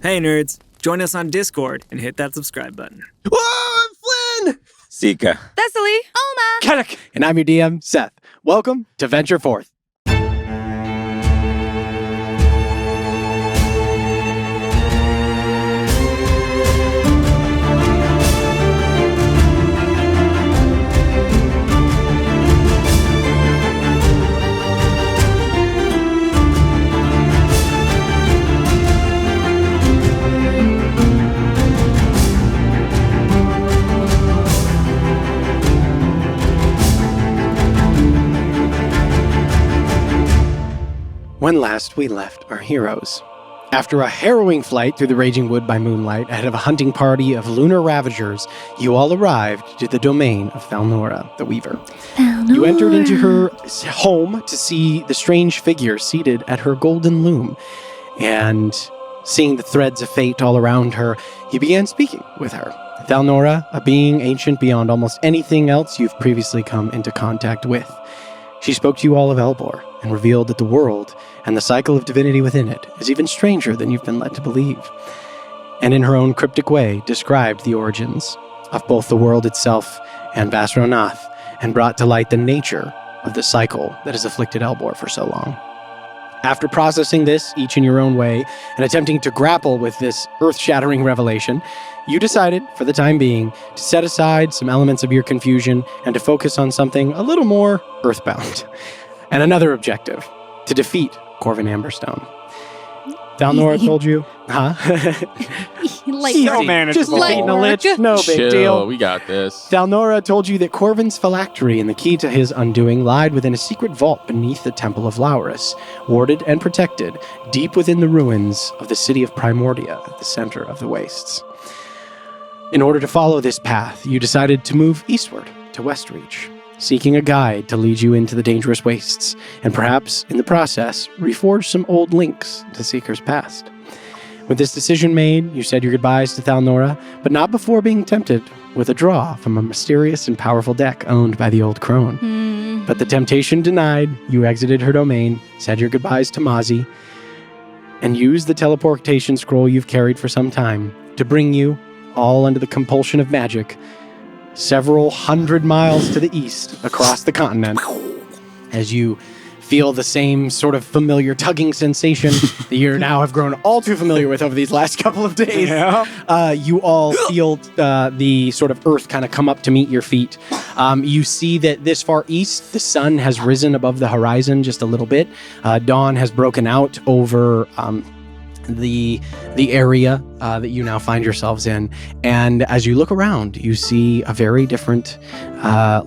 Hey nerds, join us on Discord and hit that subscribe button. Whoa, I'm Flynn! Sika. Thessaly. Oma. Kennick. And I'm your DM, Seth. Welcome to Venture Forth. When last we left our heroes. After a harrowing flight through the raging wood by moonlight ahead of a hunting party of lunar ravagers, you all arrived to the domain of Thalnora, the Weaver. You entered into her home to see the strange figure seated at her golden loom, and seeing the threads of fate all around her, you began speaking with her. Thalnora, a being ancient beyond almost anything else you've previously come into contact with. She spoke to you all of Elbor and revealed that the world and the cycle of divinity within it is even stranger than you've been led to believe. And in her own cryptic way, described the origins of both the world itself and Vasronath, and brought to light the nature of the cycle that has afflicted Elbor for so long. After processing this, each in your own way, and attempting to grapple with this earth-shattering revelation, you decided, for the time being, to set aside some elements of your confusion and to focus on something a little more earthbound. And another objective, to defeat Corvin Amberstone. Thalnora told you, Like, manageable. Just defeating a lich, no big Chill, deal. we got this. Thalnora told you that Corvin's phylactery and the key to his undoing lied within a secret vault beneath the Temple of Laurus, warded and protected deep within the ruins of the city of Primordia at the center of the wastes. In order to follow this path, you decided to move eastward to Westreach, seeking a guide to lead you into the dangerous wastes, and perhaps, in the process, reforge some old links to Seeker's past. With this decision made, you said your goodbyes to Thalnora, but not before being tempted with a draw from a mysterious and powerful deck owned by the old crone. But the temptation denied, you exited her domain, said your goodbyes to Mazi, and used the teleportation scroll you've carried for some time to bring you, all under the compulsion of magic, several hundred miles to the east across the continent, as you feel the same sort of familiar tugging sensation that you now have grown all too familiar with over these last couple of days. Yeah. You all feel the sort of earth kind of come up to meet your feet. You see that this far east, the sun has risen above the horizon just a little bit. Dawn has broken out over the area that you now find yourselves in. And as you look around, you see a very different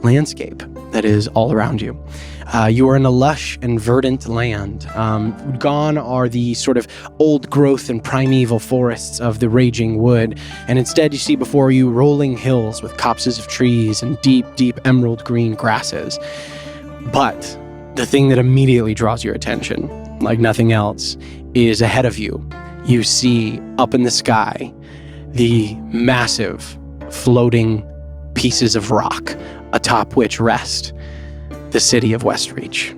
landscape that is all around you. You are in a lush and verdant land. Gone are the sort of old growth and primeval forests of the raging wood, and instead you see before you rolling hills with copses of trees and deep, deep emerald green grasses. But the thing that immediately draws your attention, like nothing else, is ahead of you. You see up in the sky the massive floating pieces of rock atop which rest the city of Westreach.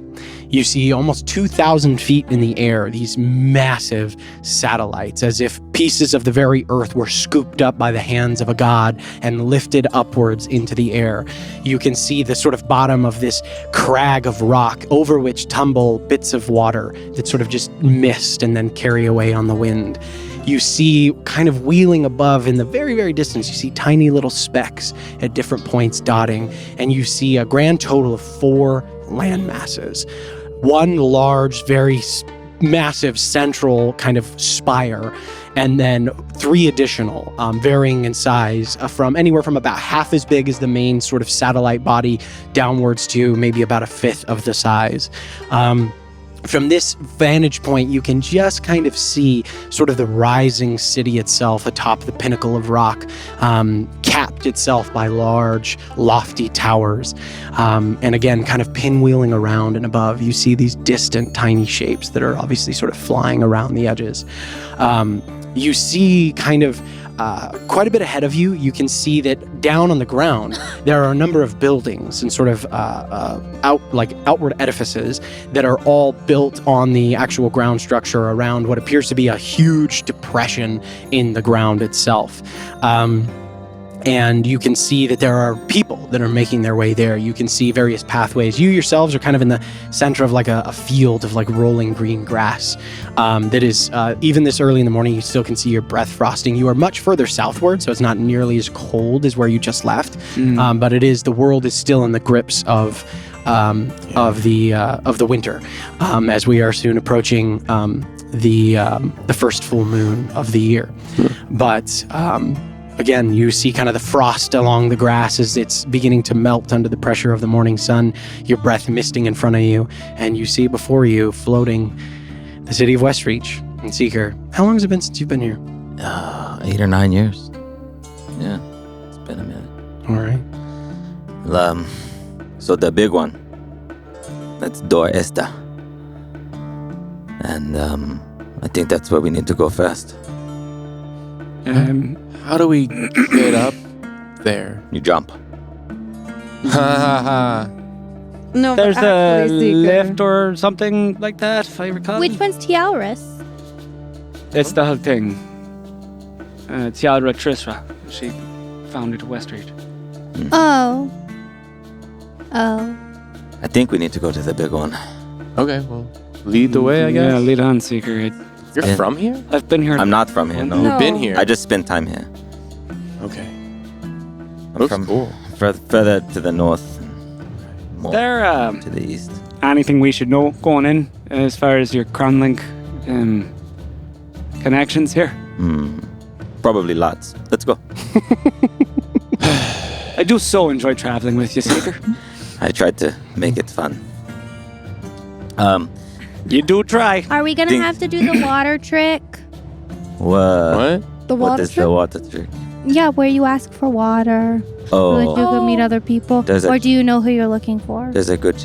You see almost 2,000 feet in the air, these massive satellites, as if pieces of the very earth were scooped up by the hands of a god and lifted upwards into the air. You can see the sort of bottom of this crag of rock over which tumble bits of water that sort of just mist and then carry away on the wind. You see kind of wheeling above in the very, very distance, you see tiny little specks at different points dotting, and you see a grand total of 4 land masses. One large, very massive central kind of spire, and then 3 additional, varying in size from anywhere from about half as big as the main sort of satellite body downwards to maybe about a fifth of the size. From this vantage point, you can just kind of see sort of the rising city itself atop the pinnacle of rock, capped itself by large, lofty towers. And again, kind of pinwheeling around and above, you see these distant, tiny shapes that are obviously sort of flying around the edges. You see kind of quite a bit ahead of you, you can see that down on the ground there are a number of buildings and sort of outward edifices that are all built on the actual ground structure around what appears to be a huge depression in the ground itself. And you can see that there are people that are making their way there. You can see various pathways. You yourselves are kind of in the center of like a field of like rolling green grass that is, even this early in the morning, you still can see your breath frosting. You are much further southward, so it's not nearly as cold as where you just left. But the world is still in the grips of the winter, as we are soon approaching the first full moon of the year. But again, you see kind of the frost along the grass as it's beginning to melt under the pressure of the morning sun, your breath misting in front of you, and you see before you floating the city of Westreach. And Seeker, how long has it been since you've been here? 8 or 9 years. Yeah, it's been a minute. All right. So the big one, that's Dor Esta. And I think that's where we need to go first. How do we get up there? You jump. No, There's but a actually, Seeker. lift or something like that, if I recall. Which one's Tialris? It's the whole thing. Tialra Trisra. She founded Westreach. Oh. Oh. I think we need to go to the big one. Okay, well, lead the way, I guess. Yeah, lead on, Seeker. You're Yeah. from here? I've been here. I'm not from here, no. No. You've been here. I just spent time here. Okay. I'm Looks from cool. further to the north. More There to the east. anything we should know going in as far as your Cronlink connections here? Probably lots. Let's go. I do so enjoy traveling with you, Seeker. I tried to make it fun. You do try. Are we gonna Think- have to do the water trick? What? The What water is trip? the water trick? Yeah, where you ask for water. Oh, Like you go meet other people. There's a- Or do you know who you're looking for? there's a good.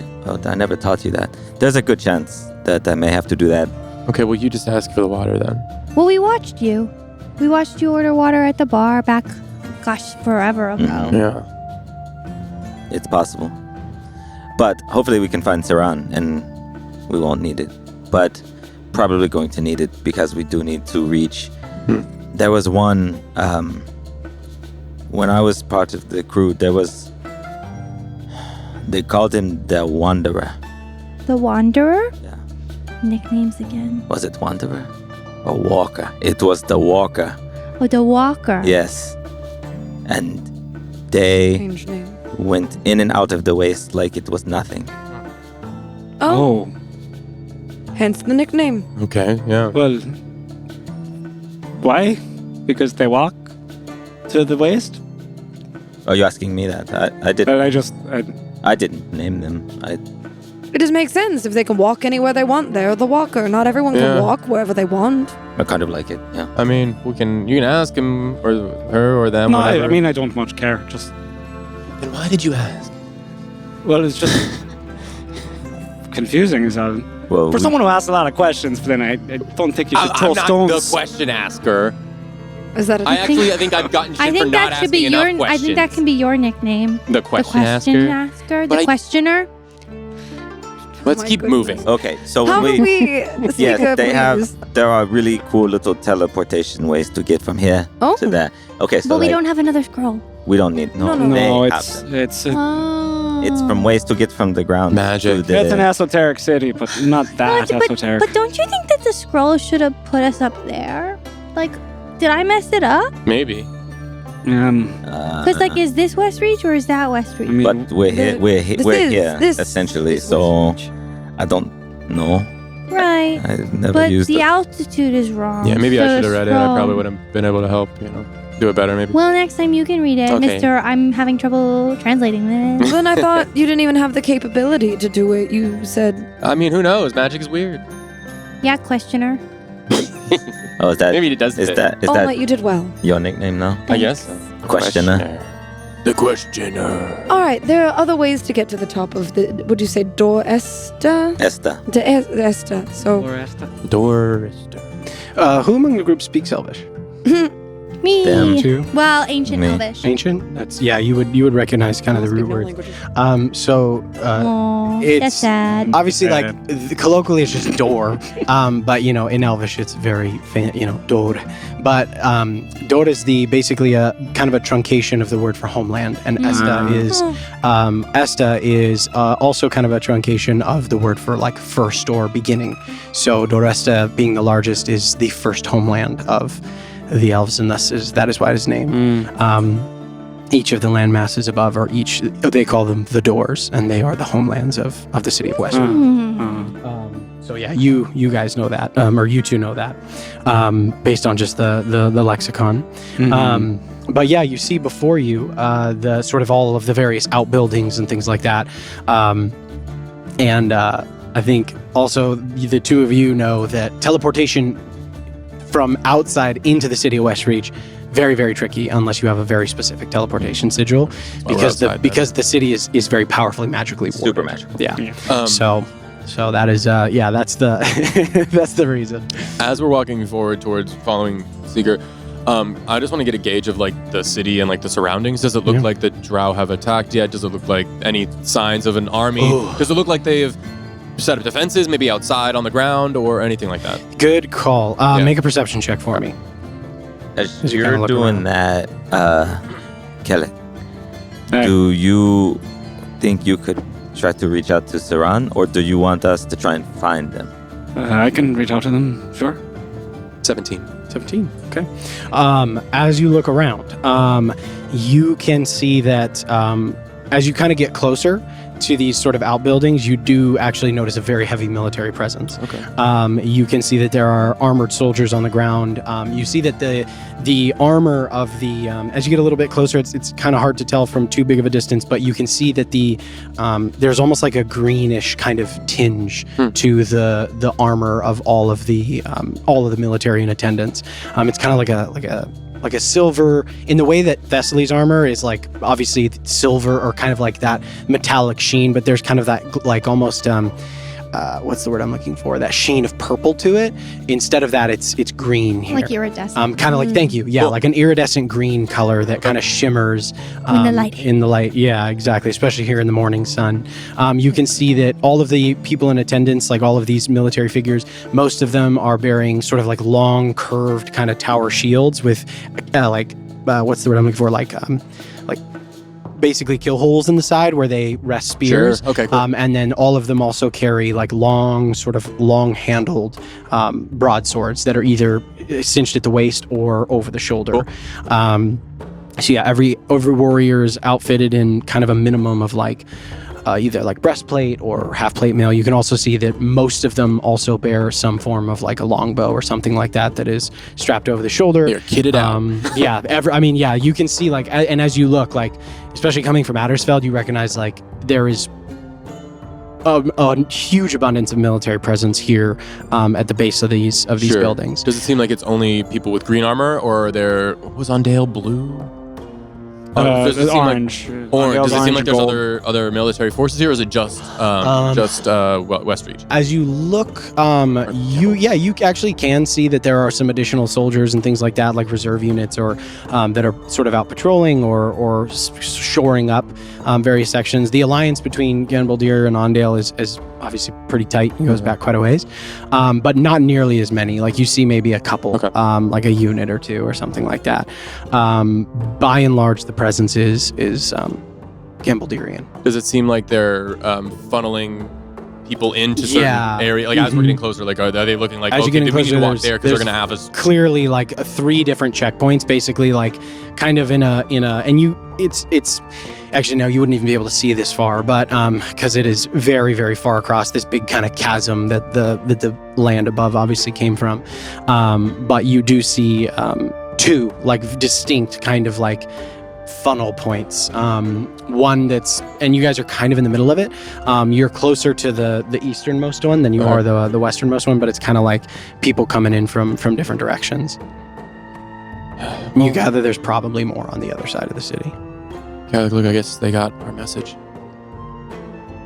I never taught you that. There's a good chance that I may have to do that. Okay, well, you just ask for the water then. Well, we watched you. We watched you order water at the bar back, gosh, forever ago. Yeah. It's possible, but hopefully we can find Saran and we won't need it. But probably going to need it because we do need to reach. There was one. When I was part of the crew, there was. They called him the Wanderer. The Wanderer? Yeah. Nicknames again. Was it Wanderer or Walker? It was the Walker. Oh, the Walker. Yes. And they Strange name. went in and out of the waste like it was nothing. Oh, hence the nickname. Okay, yeah. Well, why? Because they walk to the waste? Are you asking me that? I didn't. But I didn't name them. It just makes sense. If they can walk anywhere they want, they're the walker. Not everyone Yeah. can walk wherever they want. I kind of like it. Yeah. I mean, you can ask him or her or them. no, whatever. I mean, I don't much care. Just, Then why did you ask? well, it's just confusing as hell. Well, For someone who asks a lot of questions, but then I don't think you should throw I'm not stones. the question asker. Is that a I think I've gotten shit I for think not that should be asking your. enough questions. I think that can be your nickname. The question the question asker. The But questioner. Let's My keep goodness. moving. Okay, so How we. about we, Yes, Seeker, they please? have. There are really cool little teleportation ways to get from here Oh. to there. Okay, so But we like, don't have another scroll. we don't need. No, No, no. they No, have it's them. Oh. It's from ways to get from the ground. Magic. To the, it's an esoteric city, but not that esoteric. But don't you think that the scroll should have put us up there? Like, did I mess it up? Maybe. Because like, is this Westreach or is that I Westreach? mean, But we're here. This We're is- here this- essentially. this So was- I don't know. Right. I never But used the it. altitude is wrong. Yeah, maybe I So should the have read it. I scroll- probably would have been able to help, do it better maybe. Well, next time you can read it, Okay. Mister. I'm having trouble translating this. Then I thought you didn't even have the capability to do it. You said, I mean, who knows? Magic is weird. Yeah, questioner. Oh, is that? Maybe it does Is fit. that? Is "Oh, that mate, you did well." your nickname now? I guess so. Questioner. The questioner. All right, there are other ways to get to the top of the. Would you say Dor Esta? Esta. Esta. So Or Esta. Doris. Who among the group speaks Elvish? Me. Them. Two. Well, ancient Me. Elvish. Ancient. That's you would recognize kind of the root word. Aw, it's that's sad. obviously colloquially it's just door, but in Elvish it's very dor. But dor is basically a kind of a truncation of the word for homeland, and esta is also kind of a truncation of the word for like first or beginning. So Doresta, being the largest, is the first homeland of the elves, and that is why it is named. Each of the land masses above are they call them the doors, and they are the homelands of the city of Western. So yeah, you guys know that, or you two know that, based on just the lexicon. But yeah, you see before you the sort of all of the various outbuildings and things like that, and I think also the two of you know that teleportation from outside into the city of Westreach, very, very tricky unless you have a very specific teleportation sigil, because the city is very powerfully magically warded. Super magical. Yeah. So that is that's the that's the reason. As we're walking forward towards following Seeker, I just want to get a gauge of like the city and like the surroundings. Does it look like the Drow have attacked yet? Does it look like any signs of an army? Does it look like they have set up defenses, maybe outside on the ground or anything like that? Good call. Make a perception check for me. As you're doing that, Kelly, do you think you could try to reach out to Saran, or do you want us to try and find them? I can reach out to them, sure. 17. Okay. As you look around, you can see that as you kind of get closer to these sort of outbuildings, you do actually notice a very heavy military presence. Okay. You can see that there are armored soldiers on the ground. You see that the armor of the as you get a little bit closer, it's kind of hard to tell from too big of a distance, but you can see that there's almost like a greenish kind of tinge to the armor of all of the military in attendance. It's kind of like a silver, in the way that Thessaly's armor is like obviously silver or kind of like that metallic sheen, but there's kind of that like almost what's the word I'm looking for? That sheen of purple to it. Instead of that, it's green here. Like iridescent. Kind of like, thank you. Yeah, like an iridescent green color that kind of shimmers in the light. Yeah, exactly. Especially here in the morning sun. You can see that all of the people in attendance, like all of these military figures, most of them are bearing sort of like long, curved kind of tower shields with what's the word I'm looking for? Like basically kill holes in the side where they rest spears. Sure. Okay, cool. And then all of them also carry like long-handled broadswords that are either cinched at the waist or over the shoulder. Cool. So yeah, every warrior is outfitted in kind of a minimum of like either like breastplate or half plate mail. You can also see that most of them also bear some form of like a longbow or something like that is strapped over the shoulder. They're kitted out. You can see like, and as you look, like, especially coming from Addersfeld, you recognize like there is a huge abundance of military presence here at the base of these buildings. Does it seem like it's only people with green armor, or was Ondale blue? Does it seem orange. Orange. Does it seem like there's gold. other military forces here, or is it just Westreach? As you look, you actually can see that there are some additional soldiers and things like that, like reserve units, or that are sort of out patrolling or shoring up various sections. The alliance between Genbaldir and Ondale is obviously pretty tight. It goes back quite a ways, but not nearly as many. Like you see maybe a couple, like a unit or two or something like that. By and large, the presence is Gambaldirian. Does it seem like they're funneling people into certain area? Like as we're getting closer, like are they looking like, as okay, we need closer, to walk there because they're going to have us clearly like 3 different checkpoints, basically like kind of in a and you it's actually no, you wouldn't even be able to see this far, but because it is very, very far across this big kind of chasm that the land above obviously came from. But you do see 2 like distinct kind of like funnel points. One that's, and you guys are kind of in the middle of it. You're closer to the easternmost one than you are the westernmost one, but it's kind of like people coming in from different directions. You gather there's probably more on the other side of the city. Yeah, look, I guess they got our message.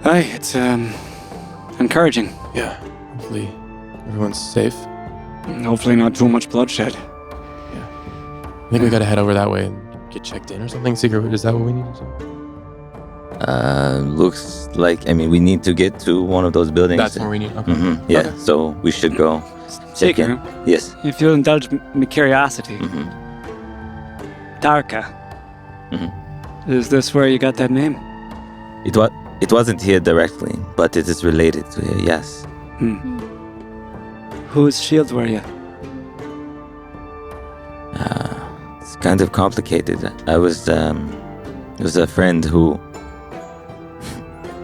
Hi, it's encouraging. Yeah, hopefully everyone's safe. Hopefully not too much bloodshed. I think we gotta head over that way and get checked in or something. Seeker, is that what we need to do? Looks like, we need to get to one of those buildings. That's where we need. Okay. Yeah, Okay. so we should go check in. Seeker, Yes. if you'll indulge my curiosity, Darka, is this where you got that name? It wasn't here directly, but it is related to here, yes. Whose shield were you? It's kind of complicated. It was a friend who,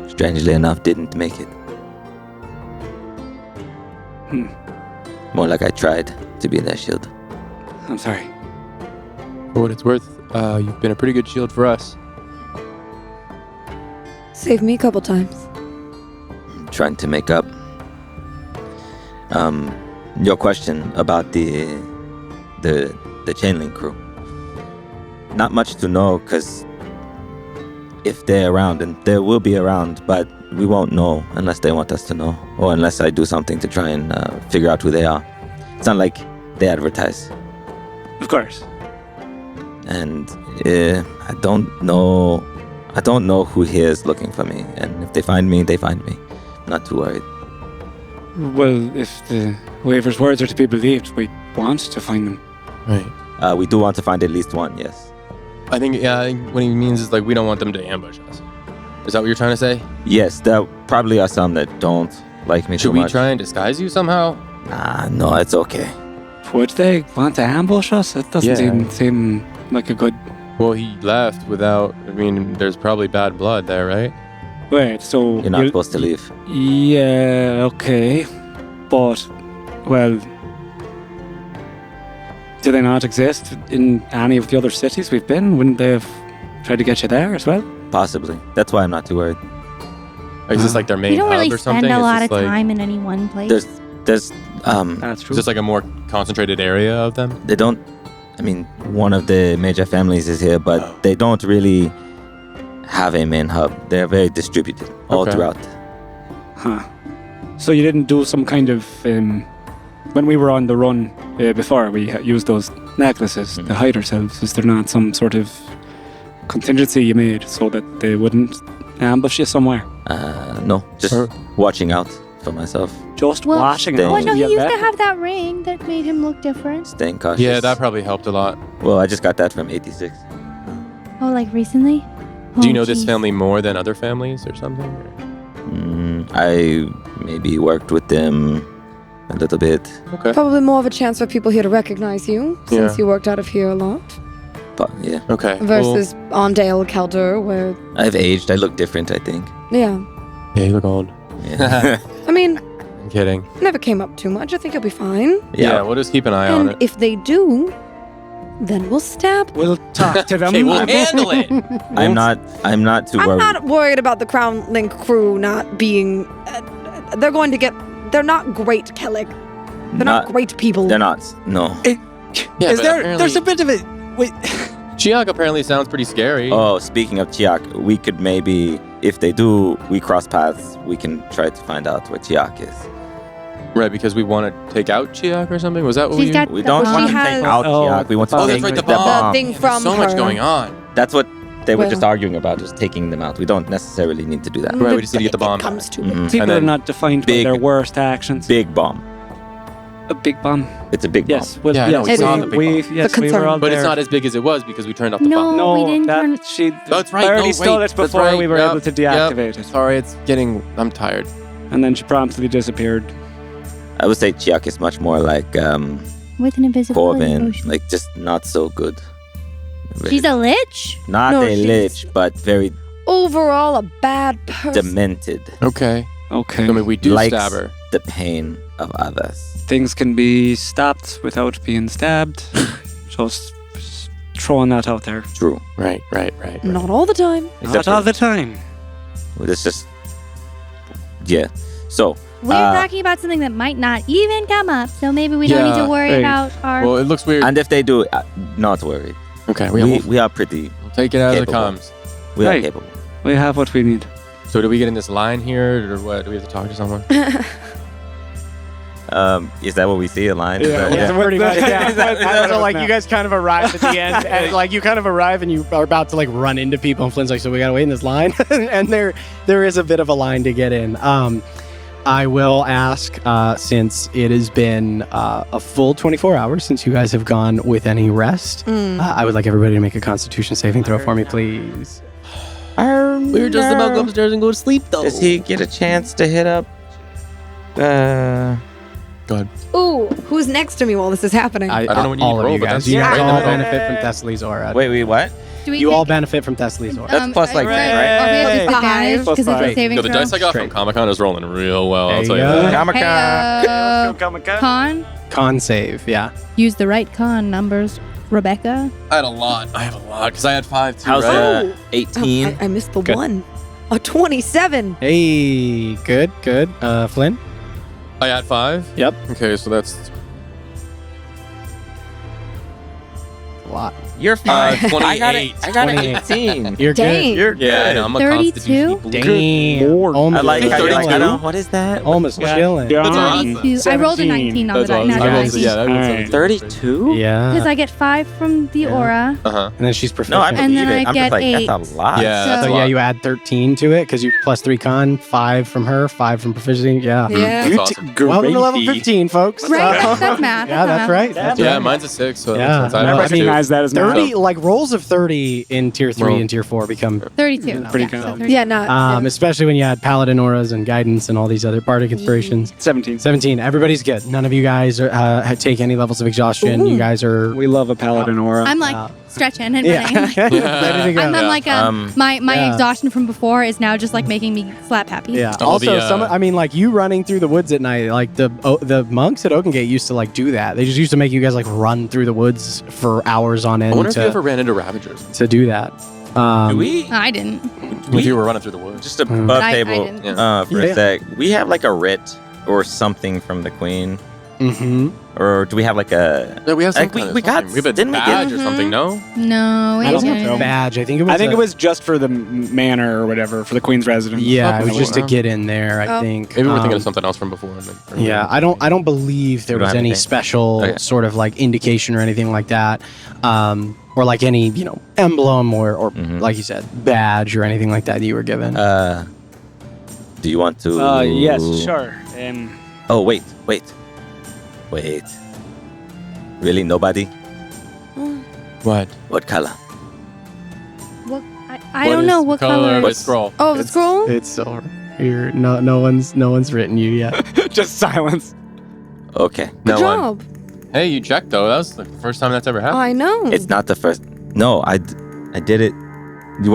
strangely enough, didn't make it. More like I tried to be their shield. I'm sorry. For what it's worth, you've been a pretty good shield for us. Saved me a couple times. Trying to make up. Your question about the chain link crew. Not much to know, because if they're around, and they will be around, but we won't know unless they want us to know, or unless I do something to try and figure out who they are. It's not like they advertise. Of course. And I don't know who here is looking for me, and if they find me, they find me. Not too worried. Well, if the Waver's words are to be believed, we want to find them. Right. We do want to find at least one, yes. I think what he means is like we don't want them to ambush us. Is that what you're trying to say? Yes, there probably are some that don't like me Should too we much. try and disguise you somehow? No, it's okay. Would they want to ambush us? It doesn't seem like a good... Well, he left without. There's probably bad blood there, right? Wait, so... You're not supposed to leave. Yeah, okay. But, well... Do they not exist in any of the other cities we've been? Wouldn't they have tried to get you there as well? Possibly. That's why I'm not too worried. Is this like their main We don't hub really or something? spend a Is lot this of like, time in any one place. There's That's true. Is this like a more concentrated area of them? they don't. One of the major families is here, but they don't really have a main hub. They're very distributed all Okay. throughout. Huh. So you didn't do some kind of... when we were on the run before, we used those necklaces to hide ourselves. Is there not some sort of contingency you made so that they wouldn't ambush you somewhere? No, just watching out for myself, Just Well, watching staying- out. well, no, he Yeah, used that- to have that ring that made him look different. staying cautious. Yeah, that probably helped a lot. Well, I just got that from 86. Oh, like recently? Do you Oh, know this geez. family more than other families or something? I maybe worked with them a little bit. Okay. Probably more of a chance for people here to recognize you, since Yeah. you worked out of here a lot, But yeah, Okay. versus on Dale Kelder, where, I've aged. I look different, I think. yeah. Yeah, you look old. Yeah. I mean, I'm kidding. never came up too much. I think you'll be fine. Yeah, we'll just keep an eye on And it. if they do, then we'll stab. We'll talk to them. Okay, we'll handle it. I'm not too I'm worried. not worried about the Crown Link crew not being. They're going to get. They're not great, Kellic. They're not great people. They're not. No. Yeah, Is but there? There's a bit of it. Wait. Chiak apparently sounds pretty scary. Oh, speaking of Chiak, we could maybe, if they do, we cross paths. We can try to find out where Chiak is. Right, because we want to take out Chiak or something? Was that what She's we... got We the don't bomb. want She to take has- out Oh, Chiak. We want to oh, take that's right, the the bomb. bomb. The thing Man, there's from so much her. going on. That's what they were Well- just arguing about, just taking them out. We don't necessarily need to do that. Right, we just need to get the bomb It comes to Mhm. it. People And are then not defined by big- their worst actions. Big bomb. A big bomb. It's a big Yes. bomb. Well, Yeah, I know, yes, we saw the big we bomb. yes, The we were concern. all But there. it's not as big as it was because we turned off the No. bomb. No, we didn't that turn- she. That's right. Barely Oh, stole wait, it that's before right. we were Yep, able to yep. deactivate it, Sorry, I'm tired. and then she promptly disappeared. I would say Chiak is much more like With an invisibility Corvin, potion. like just not so good. She's a lich? Not No, a she's- lich, but very Overall, a bad person. demented. Okay. Okay. So maybe we do Likes stab her. the pain of others. Things can be stopped without being stabbed. Just throwing that out there. True. Right. Not all the time. Not all the time. It's just, yeah. So, We're talking about something that might not even come up, so maybe we don't need Yeah, to worry hey. about our... Well, it looks weird. and if they do, not worry. Okay, We are pretty. we'll take it as it capable. comes. We are Right. capable. We have what we need. So do we get in this line here, or what? Do we have to talk to someone? Is that what we see? A line? Is Yeah, that- yeah. Pretty much, yeah. So like you guys kind of arrive at the end, and like you kind of arrive and you are about to like run into people, and Flynn's like, so we gotta wait in this line, and there is a bit of a line to get in. I will ask, since it has been a full 24 hours since you guys have gone with any rest, I would like everybody to make a Constitution saving throw for me, please. We were just about to go upstairs and go to sleep, though. Does he get a chance to hit up? Go ahead. Ooh, who's next to me while this is happening? I don't know when you all need to of roll, you but guys. that's You guys right in the all middle. benefit from Thessaly's aura. Wait, what? Do we You take- all benefit from Thessaly's aura. That's plus like 10, right? Are we at Hey. disadvantage Plus because it's a five. saving Yo, the throw? dice I got from Straight. Comic-Con is rolling real well, There I'll you tell you go. that. Comic-Con. Con, Con save, yeah. use the right con numbers, Rebecca. I have a lot, because I had 5 too, How's right? that? Oh, 18. I missed the Good. one. A 27. Hey, good. Flynn? I had 5? Yep. Okay, so that's A lot. You're fine. 28. I got an 28. 18. You're Dang. You're Yeah, I good. know, I'm a 32? constitution believer. good. Damn. Lord. Almost I like how you're like, I 32. don't, what is that? Almost chilling. Yeah. That's awesome. 32. I rolled a 19 on the That's die. awesome. Not I rolled, 19. yeah, that was Alright. 17. 32? Yeah. Because I get 5 from the aura. Uh-huh. And then she's No, proficient. I And believe then it. I I'm get just like, 8. that's a lot. Yeah, So- that's So a yeah, lot. you add 13 to it because you plus 3 con, 5 from her, 5 from proficiency. Yeah. Yeah. That's awesome. Welcome to level 15, folks. Right? That's math. Yeah, that's right. That's Yeah, right. mine's a 6, so Yeah. that's No, I I I have mean, recognize that as 30, like rolls of 30 in tier 3 Well- and tier 4 become 32. Pretty Yeah, good. so 32. Yeah, not. especially when you add paladin auras and guidance and all these other bardic inspirations. 17. 17. Everybody's good. None of you guys are, take any levels of exhaustion. Ooh. You guys are We love a paladin aura. I'm like Uh, stretching and yeah. running. Ready to go. I'm like my yeah. exhaustion from before is now just like making me slap happy. Yeah. All Also, the, I mean, like you running through the woods at night, like the monks at Okengate used to like do that. They just used to make you guys like run through the woods for hours on I end wonder if you to, ever ran into Ravagers. to do that. Do we? I didn't. If you were running through the woods. Just above I table didn't. for Yeah. a sec. We have like a writ or something from the queen. Mm-hmm. Or do we have like a... Yeah, we have some Like, kind of we got- something. We have a didn't we get- badge or something, no? No, we I don't didn't. think so. Badge. I think it was. I think it was just for the manor or whatever, for the queen's residence. Yeah, it was Oh, just to wow. get in there. I Oh. think. Maybe we're thinking Um, of something else from before. And then, Yeah, I don't believe there We don't was have any anything. special Okay. sort of like indication or anything like that, or like any emblem or Mhm. like you said badge or anything like that you were given. Do you want to... Yes, sure. Oh, wait. Really? Nobody? What? What color? I don't know what color. What scroll? Oh, the scroll? It's silver. You're no one's written you yet. just silence. Okay. Good No job. Hey, you checked though. That was the first time that's ever happened. I know. It's not the first... No, I did it... You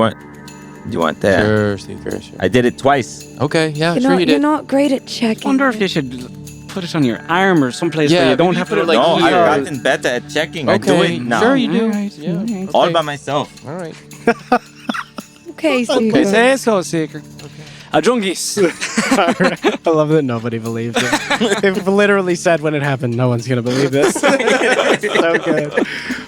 weren't there. Sure, Seeker, sure. I did it twice. Okay, yeah, you're sure not, you you're did. not great at I checking. wonder if you should put it on your arm or someplace Yeah, where you don't maybe have put to it, like, No, here. I've gotten better at checking. I do Okay, it now. sure you do. Alright, Yeah, alright. All okay. by myself. All right. Okay, so Okay, say so, Seeker. A jungis. I love that nobody believed it. They've literally said when it happened, no one's gonna believe this. So good.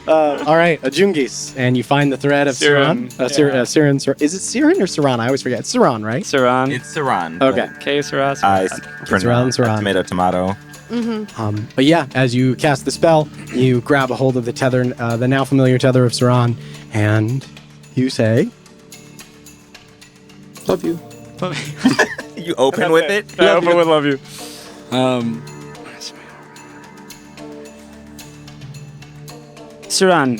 All right, Ajungis, and you find the thread of Siran. Siran. Is it Siran or Siran? I always forget. It's Siran, right? Saran. It's Saran. Okay. Okay, Saran. Saran. Tomato. But yeah, as you cast the spell, you grab a hold of the tether, the now familiar tether of Siran, and you say, Love you. You open with it? I hope I would love you. Saran,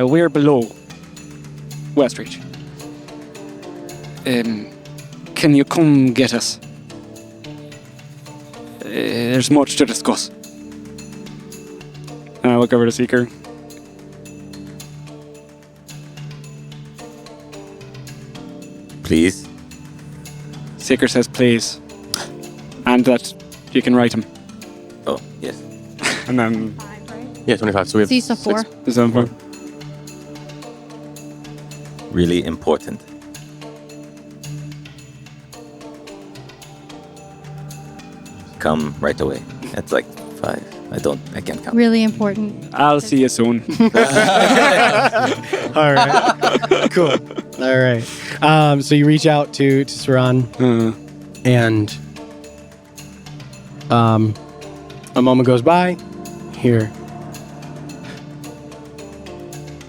we're below Westreach. Can you come get us? There's much to discuss. And I look over to Seeker. Please. Seeker says please. And that you can write him. Oh, yes. And then Yeah, 25. So we have So you saw 4. is that fine? Really important. Come right away. That's like 5. I can't count. Really important. I'll see you soon. all right, cool. All right. So you reach out to Siran, and A moment goes by. Here.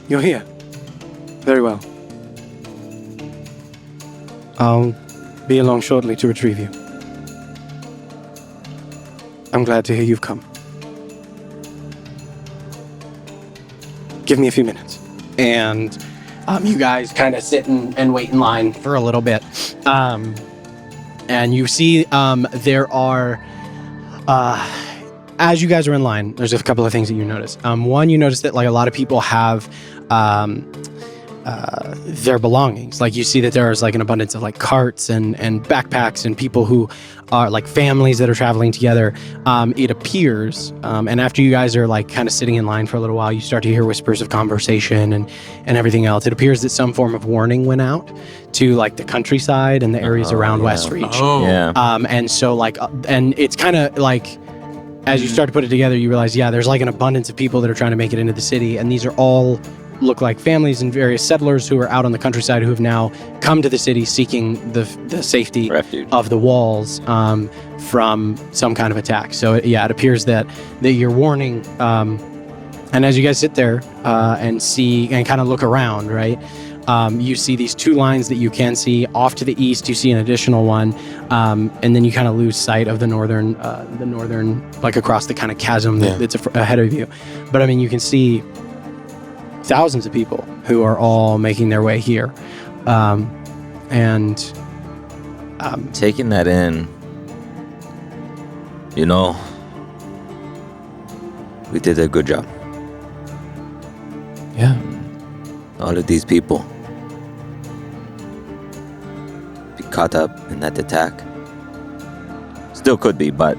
You're here. Very well. I'll be along shortly to retrieve you. I'm glad to hear you've come. Give me a few minutes. And you guys kind of sit and wait in line for a little bit. And you see there are, as you guys are in line, there's a couple of things that you notice. One, you notice that like a lot of people have their belongings. Like you see that there is like an abundance of like carts and backpacks and people who are like families that are traveling together. It appears, and after you guys are like kind of sitting in line for a little while, you start to hear whispers of conversation and everything else. It appears that some form of warning went out to like the countryside and the areas around Westreach. And so like, and it's kind of like, as you start to put it together, you realize, yeah, there's like an abundance of people that are trying to make it into the city, and these are all look like families and various settlers who are out on the countryside who have now come to the city seeking the safety Refuge. of the walls from some kind of attack. So yeah, it appears that you're warning, and as you guys sit there and see and kind of look around, right, you see these two lines that you can see off to the east. You see an additional one, and then you kind of lose sight of the northern, like across the kind of chasm that's ahead of you. But I mean, you can see thousands of people who are all making their way here, and taking that in, you know, we did a good job. Yeah. All of these people be caught up in that attack. Still could be, but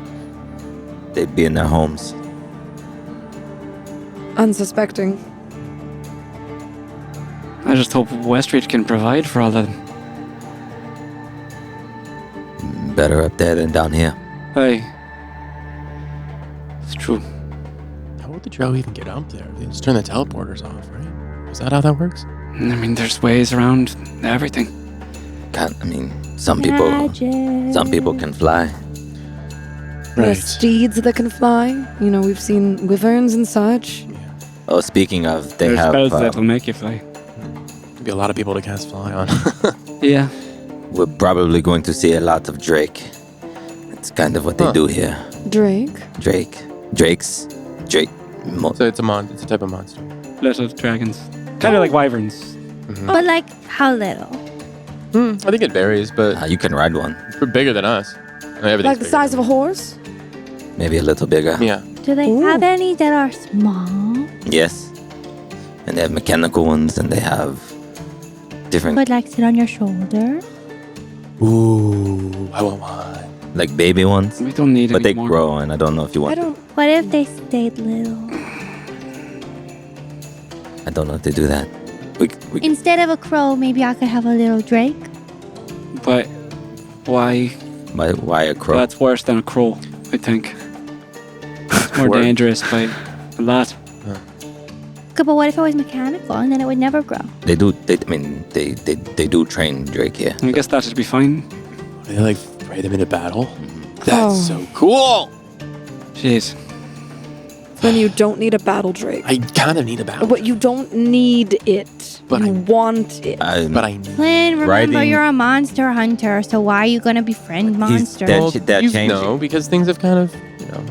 they'd be in their homes. Unsuspecting. I just hope Westreach can provide for all of them. Better up there than down here. Aye. It's true. How would the drow even get up there? They just turn the teleporters off, right? Is that how that works? I mean, there's ways around everything. God, I mean, some people can fly. There's steeds that can fly. You know, we've seen wyverns and such. Oh, speaking of, they There's have. spells that'll make you fly. There'd be a lot of people to cast fly on. Yeah. We're probably going to see a lot of Drake. It's kind of what they do here. Drake. Drakes. Drake. So it's a type of monster. Little dragons. Kind of like wyverns. But like, how little? I think it varies, but You can ride one. we're bigger than us. Like the size of a horse? Maybe a little bigger. Yeah. Do they have any that are small? Yes. And they have mechanical ones, and they have different, Could like sit on your shoulder? Ooh, I want one. like baby ones. We don't need But they any more. grow, and I don't know if you want. What if they stayed little? I don't know if they do that. We Instead of a crow, maybe I could have a little drake. But why? why a crow? That's worse than a crow, I think. It's more Word. dangerous by a lot. Okay, but what if it was mechanical and then it would never grow? They do. They do train Drake here. I guess that should be fine. They like spray them into battle. That's so cool. Jeez. Then you don't need a battle drake. I kind of need a battle. But you don't need it. But you I- want it. But I need. Flynn, remember Riding- you're a monster hunter, so why are you gonna befriend monsters? that you changing. know, because things have kind of, you know.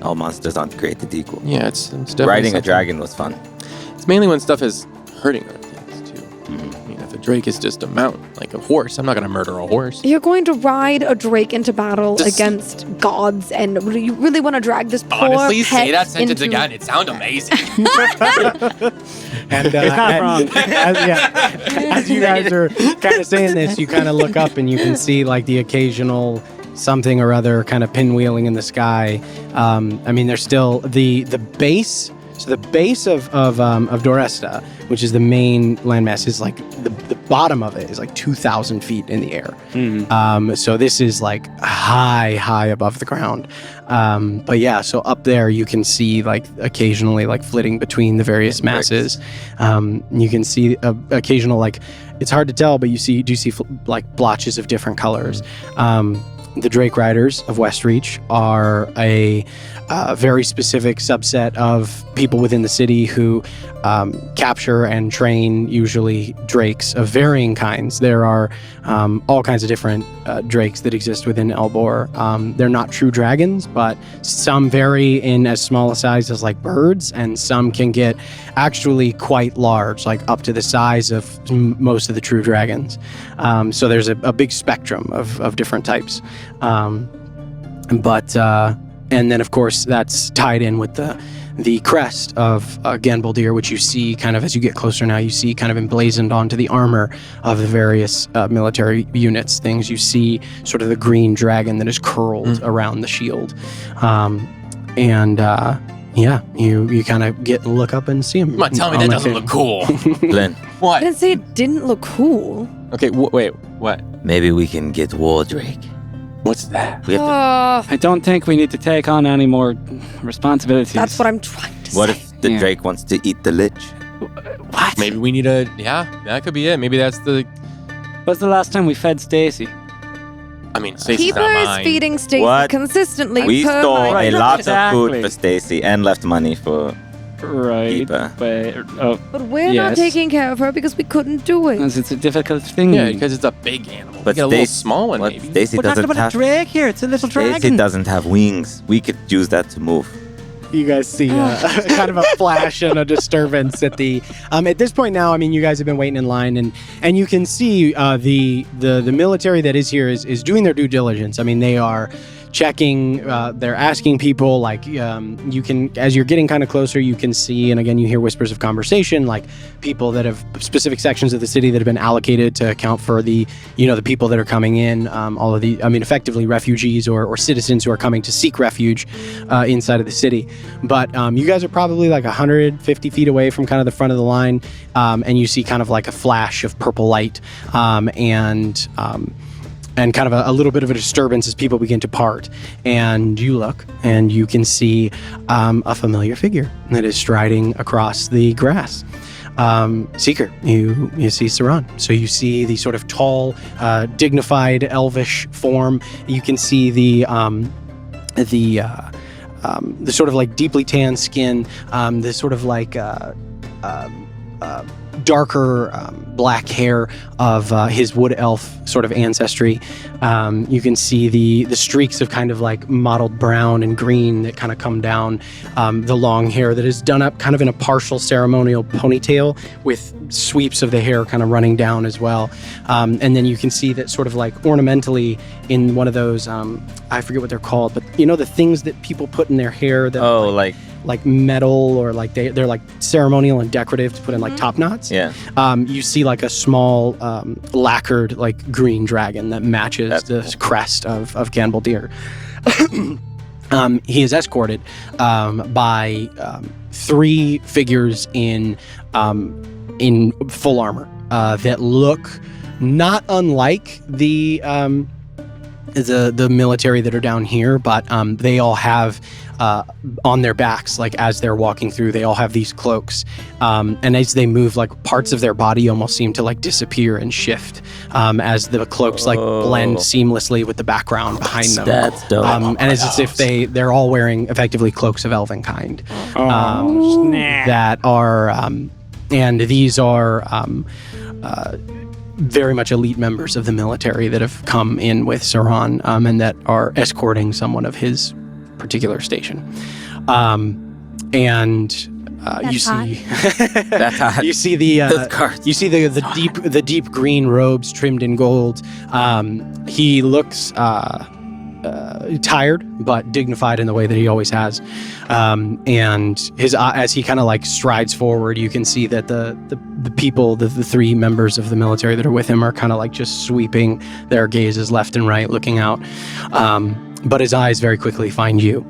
All monsters aren't created equal. Yeah, it's definitely Riding a something. dragon was fun. It's mainly when stuff is hurting other things too. I mean, if a drake is just a mount, like a horse, I'm not gonna murder a horse. You're going to ride a drake into battle Just- against gods, and you really want to drag this poor Honestly, pet say that sentence into... again. It sounds amazing. And It's not wrong. as you guys are kind of saying this, you kind of look up and you can see like the occasional something or other kind of pinwheeling in the sky. I mean, there's still the base. So the base of Doresta, which is the main landmass, is like the bottom of it is like 2,000 feet in the air. So this is like high above the ground. But yeah, so up there you can see like occasionally like flitting between the various masses. You can see occasional like, it's hard to tell, but you do see like blotches of different colors. the Drake Riders of Westreach are a very specific subset of people within the city who capture and train usually drakes of varying kinds. There are all kinds of different drakes that exist within Elbor. They're not true dragons, but some vary in as small a size as like birds, and some can get actually quite large, like up to the size of most of the true dragons. So there's a big spectrum of different types. And then, of course, that's tied in with the crest of Ganbaldir, which you see kind of as you get closer now, you see kind of emblazoned onto the armor of the various military units. Things you see sort of the green dragon that is curled around the shield. You kind of look up and see him. Come on, tell me that doesn't look cool. Glenn, I What? didn't say it didn't look cool. Okay, wait, what? maybe we can get War Drake. What's that? We have to, I don't think we need to take on any more responsibilities. That's what I'm trying to what say. if the Yeah. Drake wants to eat the Lich? What? Maybe we need that could be it. Maybe that's the, When's the last time we fed Stacy? I mean, Stacey's Keeper not is mine. feeding Stacy What? consistently We per stole my a Right, lot exactly. of food for Stacy and left money for Right. Keeper. But But we're not Yes. taking care of her because we couldn't do it. it's a difficult thing. Yeah, because it's a big animal. But Get a little Stacy- small one, what? maybe. Stacy We're talking doesn't about a have drake here. It's a little Stacy dragon. doesn't have wings. We could use that to move. You guys see kind of a flash and a disturbance at this point now. I mean, you guys have been waiting in line, and you can see the military that is here is doing their due diligence. I mean, they are checking. They're asking people like you can, as you're getting kind of closer, you can see, and again, you hear whispers of conversation, like people that have specific sections of the city that have been allocated to account for the people that are coming in. All of effectively refugees or citizens who are coming to seek refuge inside of the city. But you guys are probably like 150 feet away from kind of the front of the line, and you see kind of like a flash of purple light, and kind of a little bit of a disturbance as people begin to part. And you look, and you can see a familiar figure that is striding across the grass. Seeker, you see Saran. So you see the sort of tall, dignified, elvish form. You can see the sort of like deeply tanned skin, the sort of like darker black hair of his wood elf sort of ancestry. You can see the streaks of kind of like mottled brown and green that kind of come down the long hair that is done up kind of in a partial ceremonial ponytail with sweeps of the hair kind of running down as well. And then you can see that sort of like ornamentally in one of those, I forget what they're called, but you know the things that people put in their hair that like metal or like they're like ceremonial and decorative to put in like top knots. Yeah. You see like a small lacquered like green dragon that matches the crest of Ganbaldir. He is escorted by 3 figures in full armor that look not unlike the military that are down here, but they all have on their backs, like as they're walking through, they all have these cloaks, and as they move, like parts of their body almost seem to like disappear and shift as the cloaks like blend seamlessly with the background behind them. That's dope. And it's as if they're all wearing effectively cloaks of elven kind that are and these are very much elite members of the military that have come in with Saran and that are escorting someone of his particular station. You see That's hot. you see the Those cards. you see the deep green robes trimmed in gold. He looks tired but dignified in the way that he always has, and his as he kind of like strides forward, you can see that the people, the 3 members of the military that are with him are kind of like just sweeping their gazes left and right, looking out, but his eyes very quickly find you,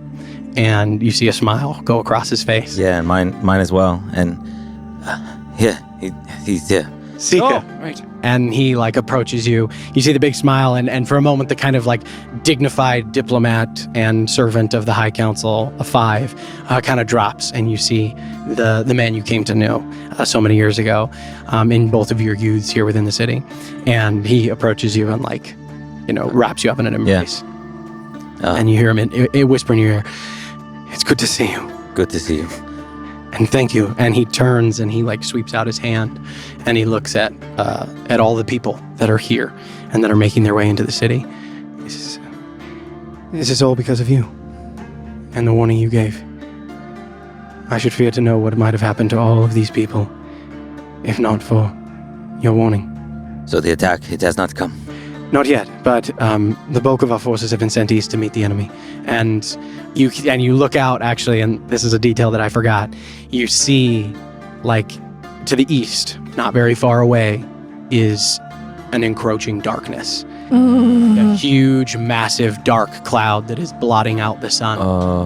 and you see a smile go across his face. Yeah, and mine as well. And he's here. Sika. Right. And he like approaches you. You see the big smile, and for a moment the kind of like dignified diplomat and servant of the High Council of 5 kind of drops, and you see the man you came to know so many years ago in both of your youths here within the city. And he approaches you and like, wraps you up in an embrace. And you hear him whisper in your ear, "It's good to see you." Good to see you. And thank you. And he turns and he like sweeps out his hand and he looks at all the people that are here and that are making their way into the city. This is all because of you and the warning you gave. I should fear to know what might have happened to all of these people if not for your warning. So the attack, it has not come. Not yet, but the bulk of our forces have been sent east to meet the enemy. And you look out, actually, and this is a detail that I forgot. You see, like, to the east, not very far away, is an encroaching darkness. A huge, massive, dark cloud that is blotting out the sun.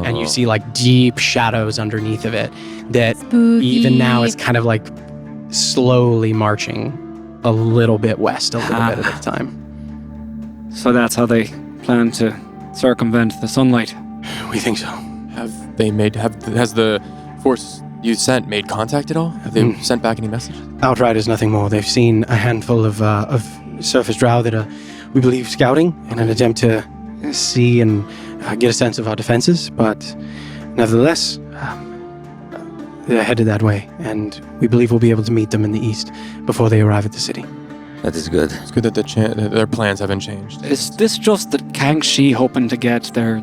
And you see, like, deep shadows underneath of it that Spooky. even now is kind of, like, slowly marching a little bit west, a little bit at a time. So that's how they plan to circumvent the sunlight. We think so. Has the force you sent made contact at all? Have they sent back any message? Outriders, nothing more. They've seen a handful of surface drow that are, we believe, scouting in an attempt to see and get a sense of our defenses. But nevertheless, they're headed that way, and we believe we'll be able to meet them in the east before they arrive at the city. That is good. It's good that their plans haven't changed. Is this just the Kangxi hoping to get their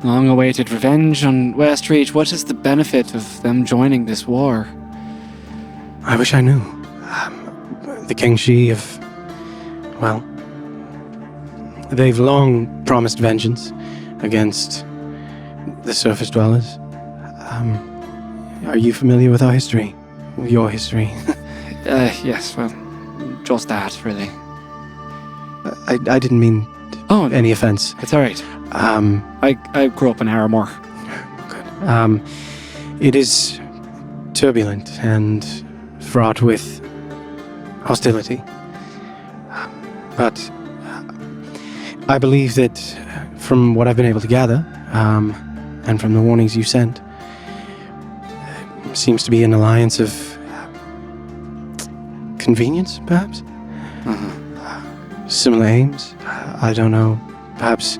long-awaited revenge on Westreach? What is the benefit of them joining this war? I wish I knew. The Kangxi have, well, they've long promised vengeance against the surface dwellers. Are you familiar with our history? Your history? Yes, well, just that, really. I didn't mean any offense. It's all right. I grew up in Armor. Good. It is turbulent and fraught with hostility. But I believe that from what I've been able to gather, and from the warnings you sent, seems to be an alliance of convenience, perhaps? Similar aims? I don't know. Perhaps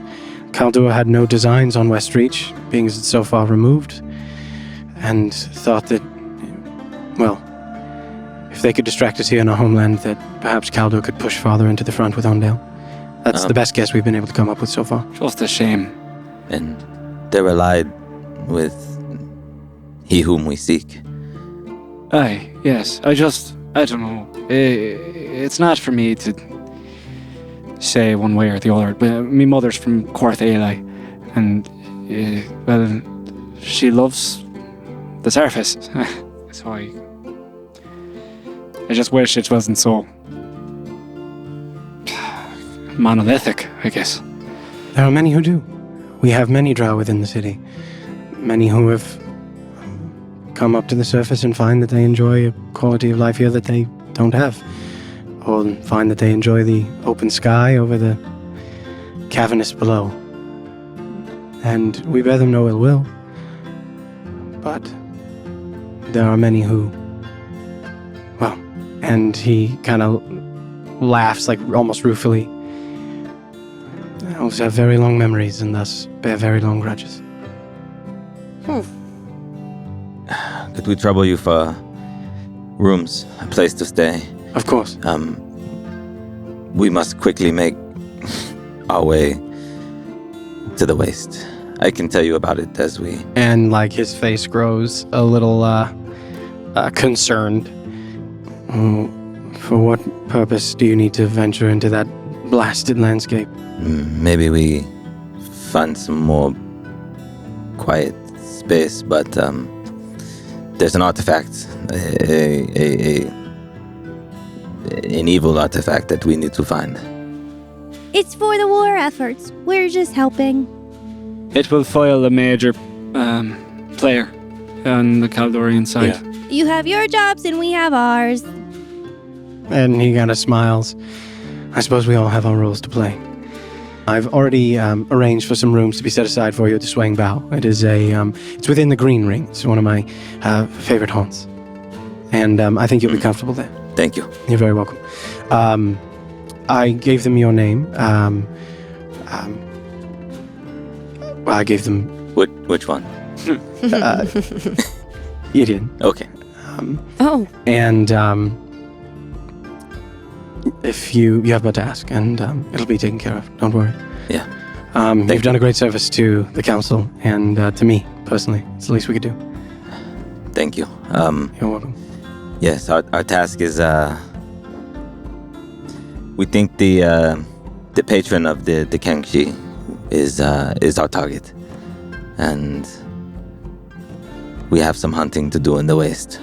Kaldur had no designs on Westreach, being as it's so far removed, and thought that, well, if they could distract us here in our homeland, that perhaps Kaldur could push farther into the front with Ondale. That's the best guess we've been able to come up with so far. Just a shame. And they're allied with he whom we seek. Aye, yes. I don't know. It's not for me to say one way or the other. But my mother's from Corth Ailey, and, well, she loves the surface. So I just wish it wasn't so monolithic, I guess. There are many who do. We have many drow within the city. Many who have come up to the surface and find that they enjoy a quality of life here that they don't have. Or find that they enjoy the open sky over the cavernous below. And we bear them no ill will. But there are many who, well, and he kind of laughs, like almost ruefully. Elves have very long memories and thus bear very long grudges. Could we trouble you for rooms, a place to stay? Of course. We must quickly make our way to the waste. I can tell you about it as we... And, like, his face grows a little, concerned. For what purpose do you need to venture into that blasted landscape? Maybe we find some more quiet space, but, there's an artifact, an evil artifact that we need to find. It's for the war efforts. We're just helping. It will foil a major player on the Kaldorian side. Yeah. You have your jobs and we have ours. And he kind of smiles. I suppose we all have our roles to play. I've already arranged for some rooms to be set aside for you at the Swaying Bow. It is it's within the Green Ring. It's one of my favorite haunts. And I think you'll be comfortable there. Thank you. You're very welcome. Well, I gave them Which one? Gideon. Okay. Oh, And if you have what to ask, and it'll be taken care of. Don't worry. Yeah. You've done a great service to the council and to me personally. It's the least we could do. Thank you. You're welcome. Yes, our task is we think the patron of the Kangxi is our target, and we have some hunting to do in the waste.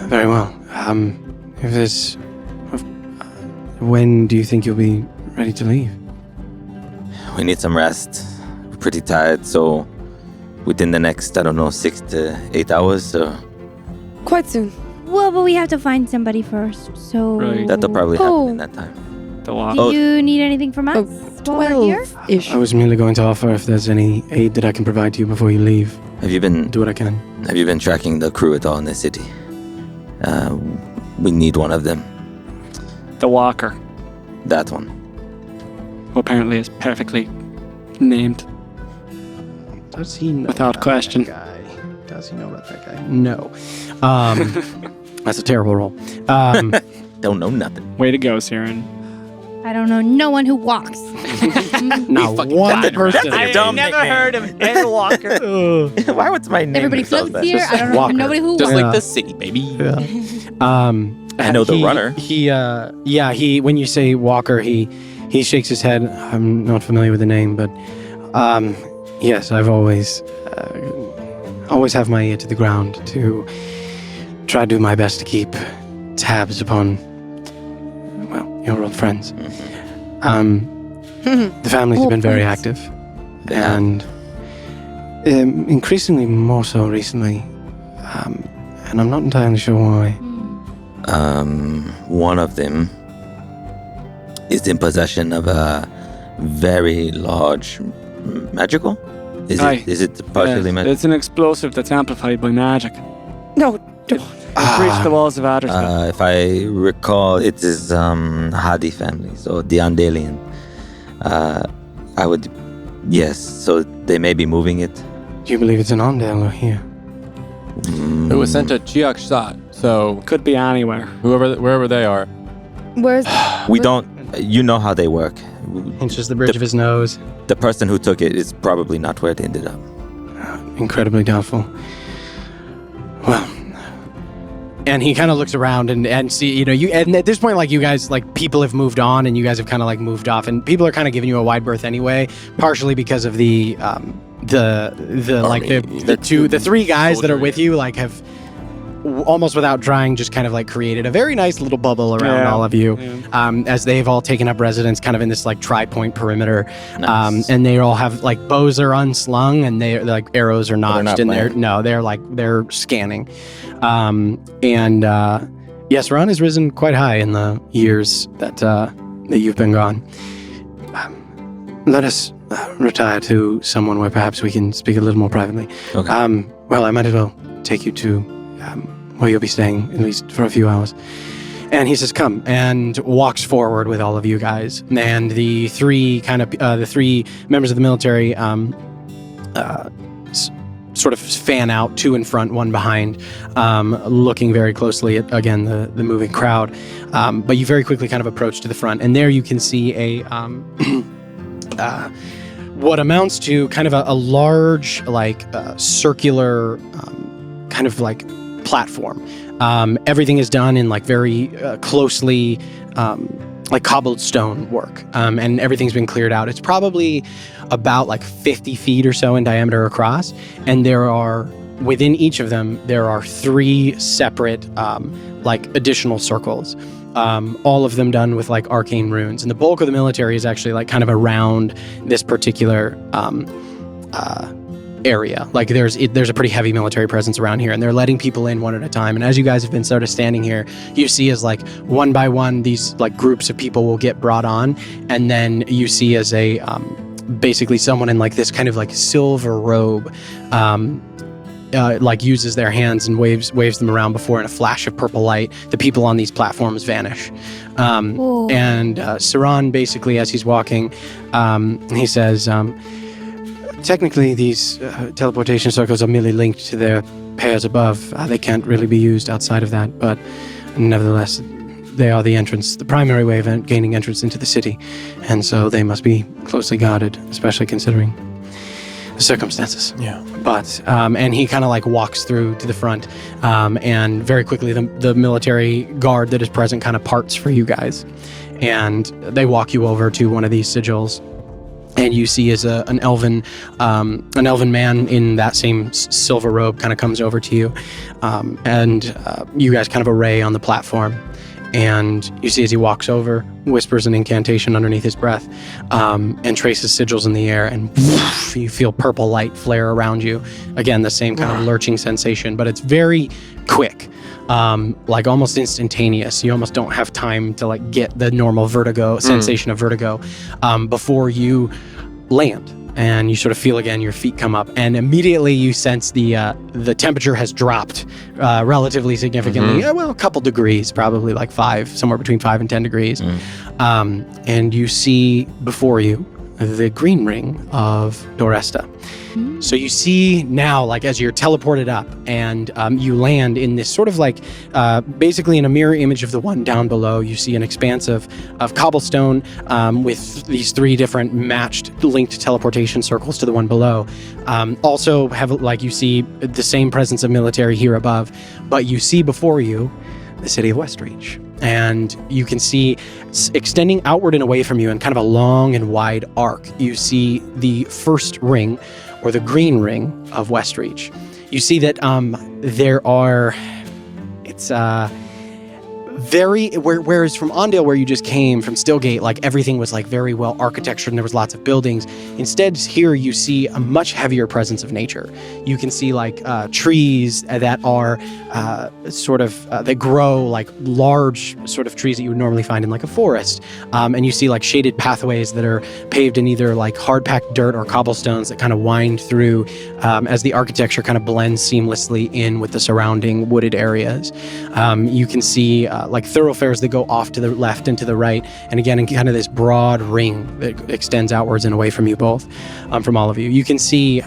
Very well. If there's, when do you think you'll be ready to leave? We need some rest. We're pretty tired, so within the next, 6 to 8 hours. quite soon. Well, but we have to find somebody first, so... Right. That'll probably happen in that time. The walk. Do you need anything from us while we're here? 12-ish. I was merely going to offer if there's any aid that I can provide to you before you leave. Have you been Do what I can. tracking the crew at all in the city? We need one of them. The walker, That one. who apparently is perfectly named. Does he know Without about question. that guy? Does he know about that guy? No. That's a terrible roll. Don't know nothing. Way to go, Siren. I don't know no one who walks. Not one person. heard of any walker. Why was my name? Everybody so floats bad? here. I don't know Walker. nobody who Just walks. like the city, baby. Yeah. I know the runner. He when you say Walker, he shakes his head. I'm not familiar with the name, but yes, I've always have my ear to the ground to try to do my best to keep tabs upon, well, your old friends. The families have been very active, and increasingly more so recently, and I'm not entirely sure why. One of them is in possession of a very large magical. Is it partially magical? It's an explosive that's amplified by magic. No, don't. It's reached the walls of Addersville. If I recall, it is Hadi family, so the Andalian. I would, yes. So they may be moving it. Do you believe it's an Ondale or here? It was sent to Chiakshat, so Could be anywhere. wherever they are. Where's We don't. You know how they work. It's just the bridge of his nose. The person who took it is probably not where it ended up. Incredibly doubtful. Well, and he kind of looks around and see, and at this point, like, you guys, like, people have moved on and you guys have kind of like moved off, and people are kind of giving you a wide berth anyway, partially because of the three guys that are with you, like, have almost without trying just kind of like created a very nice little bubble around all of you, as they've all taken up residence kind of in this like tri-point perimeter. Nice. And they all have like bows are unslung and they're like arrows are notched not in there. playing. No, they're scanning. Yes, Ron has risen quite high in the years that you've been gone. Let us retire to someone where perhaps we can speak a little more privately. Okay. Well, I might as well take you to where you'll be staying, at least for a few hours. And he says, come, and walks forward with all of you guys. And the three members of the military sort of fan out, two in front, one behind, looking very closely at, again, the moving crowd. But you very quickly kind of approach to the front. And there you can see a what amounts to kind of a large, like, circular kind of like platform. Everything is done in like very closely like cobbled stone work, and everything's been cleared out. It's probably about like 50 feet or so in diameter across, and there are, within each of them, there are three separate like additional circles, all of them done with like arcane runes. And the bulk of the military is actually like kind of around this particular area. Like there's a pretty heavy military presence around here, and they're letting people in one at a time. And as you guys have been sort of standing here, you see as like one by one these like groups of people will get brought on, and then you see as a basically someone in like this kind of like silver robe uses their hands and waves them around before, in a flash of purple light, the people on these platforms vanish. And Saran, basically, as he's walking, he says, technically, these teleportation circles are merely linked to their pairs above. They can't really be used outside of that, but nevertheless, they are the entrance, the primary way of gaining entrance into the city, and so they must be closely guarded, especially considering the circumstances. Yeah. But and he kind of like walks through to the front, and very quickly the military guard that is present kind of parts for you guys, and they walk you over to one of these sigils. And you see as an elven man in that same silver robe kind of comes over to you, and you guys kind of array on the platform. And you see as he walks over, whispers an incantation underneath his breath, and traces sigils in the air, and whoosh, you feel purple light flare around you. Again, the same kind of lurching sensation, but it's very quick, like almost instantaneous. You almost don't have time to like get the normal vertigo sensation of vertigo before you land. And you sort of feel again your feet come up, and immediately you sense the temperature has dropped relatively significantly. Well, a couple degrees, probably like 5, somewhere between 5 and 10 degrees. And you see before you the green ring of Doresta. So you see now, like as you're teleported up and you land in this sort of like basically in a mirror image of the one down below, you see an expanse of cobblestone with these 3 different matched linked teleportation circles to the one below. Also have like you see the same presence of military here above, but you see before you the city of Westreach. And you can see extending outward and away from you in kind of a long and wide arc, you see the first ring, or the green ring of Westreach. You see that there are, it's very, whereas from Ondale, where you just came from Stillgate, like everything was like very well architectured and there was lots of buildings. Instead, here you see a much heavier presence of nature. You can see like trees that are they grow like large sort of trees that you would normally find in like a forest. And you see like shaded pathways that are paved in either like hard packed dirt or cobblestones that kind of wind through as the architecture kind of blends seamlessly in with the surrounding wooded areas. You can see like thoroughfares that go off to the left and to the right, and again in kind of this broad ring that extends outwards and away from you both, from all of you. You can see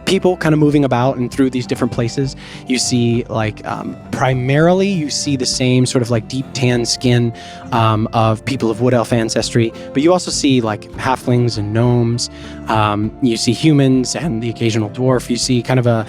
people kind of moving about and through these different places. You see like primarily you see the same sort of like deep tan skin of people of wood elf ancestry, but you also see like halflings and gnomes. You see humans and the occasional dwarf. You see kind of a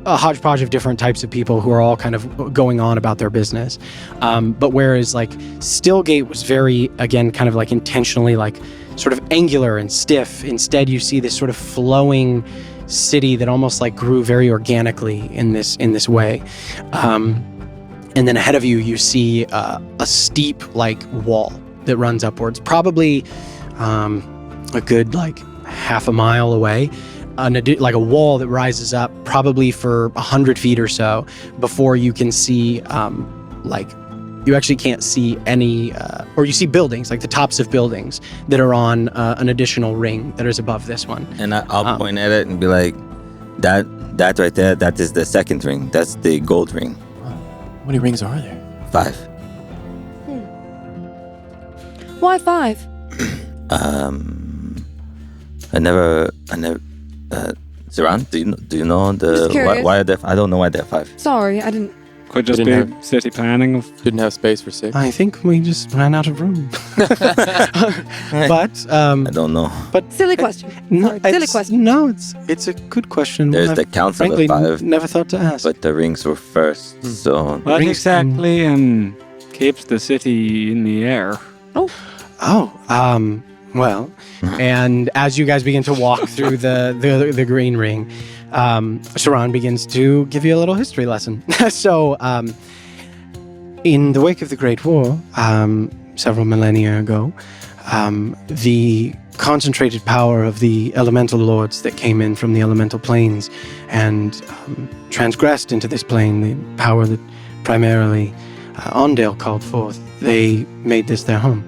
hodgepodge of different types of people who are all kind of going on about their business. But whereas like Stillgate was very, again, kind of like intentionally like sort of angular and stiff, instead you see this sort of flowing city that almost like grew very organically in this way. And then ahead of you, you see a steep like wall that runs upwards, probably a good like half a mile away, like a wall that rises up probably for 100 feet or so before you can see you actually can't see any, or you see buildings, like the tops of buildings that are on an additional ring that is above this one. And I'll point at it and be like, that right there, that is the second ring. That's the gold ring. How many rings are there? 5. Why 5? I never. Zaran, do you know why are there? I don't know why there are 5. Sorry, I didn't. Could just be city planning of. Didn't have space for 6. I think we just ran out of room. But I don't know. But Silly question. Sorry, silly question. No, it's a good question. There's the council frankly of 5. never thought to ask. But the rings were first, so. What exactly keeps the city in the air? Well, and as you guys begin to walk through the green ring, Saran begins to give you a little history lesson. So, in the wake of the Great War, several millennia ago, the concentrated power of the elemental lords that came in from the elemental planes and transgressed into this plane, the power that primarily Ondale called forth, they made this their home.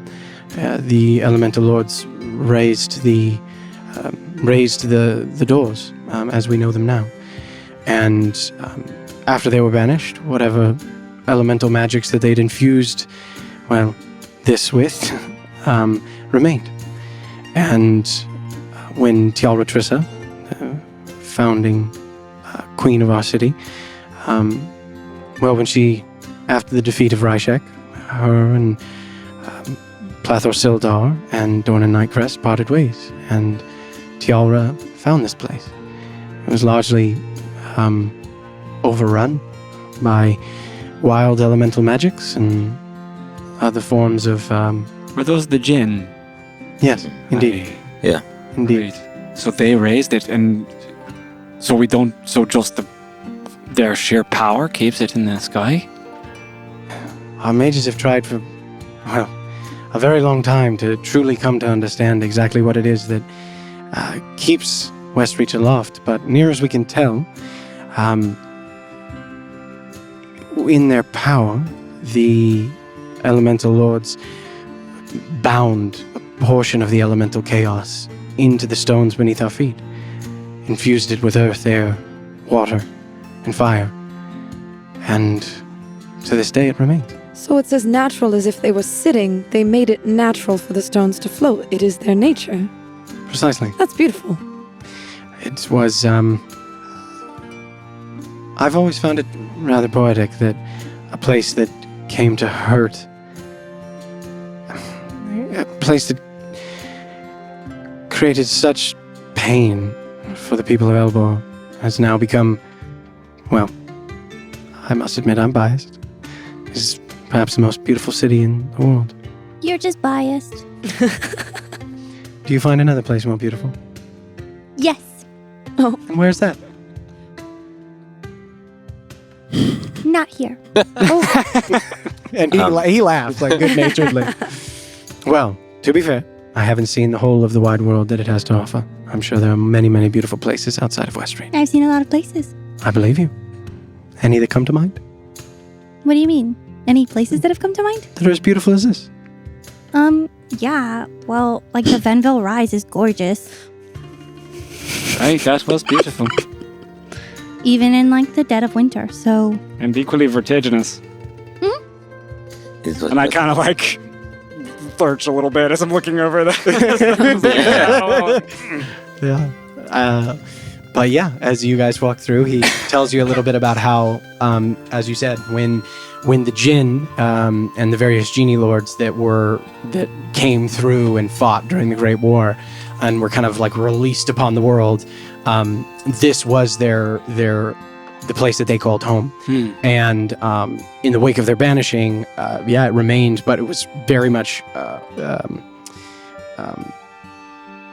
The elemental lords raised the doors as we know them now, And after they were banished, whatever elemental magics that they'd infused, well, this with, remained. And when Tialra Trissa, the founding queen of our city, when she, after the defeat of Ryshek, her and Plathor Sildar and Dornan Nightcrest parted ways, and Tialra found this place. It was largely overrun by wild elemental magics and other forms of... Were those the Jinn? Yes, indeed. Yeah. Indeed. Right. So they raised it, and so just their sheer power keeps it in the sky? Our mages have tried for, a very long time to truly come to understand exactly what it is that keeps Westreach aloft, but near as we can tell, in their power, the elemental lords bound a portion of the elemental chaos into the stones beneath our feet, infused it with earth, air, water, and fire, and to this day it remains. So it's as natural as if they were sitting. They made it natural for the stones to float. It is their nature. Precisely. That's beautiful. It was, I've always found it rather poetic that a place that came to hurt, a place that created such pain for the people of Elbor has now become, well, I must admit I'm biased, is perhaps the most beautiful city in the world. You're just biased. Do you find another place more beautiful? Yes. And where's that? Not here. And he laughs like good-naturedly. Well, to be fair, I haven't seen the whole of the wide world that it has to offer. I'm sure there are many, many beautiful places outside of Westreach. I've seen a lot of places. I believe you. Any that come to mind? What do you mean? Any places that have come to mind? That are as beautiful as this? Yeah. Well, like the Venville Rise is gorgeous. Right, that was beautiful. Even in like the dead of winter, so... And equally vertiginous. And I kind of like lurch a little bit as I'm looking over there. Yeah. But yeah, as you guys walk through, he tells you a little bit about how, as you said, when the Jinn and the various genie lords that came through and fought during the Great War and were kind of like released upon the world, this was the place that they called home. And in the wake of their banishing, it remained, but it was very much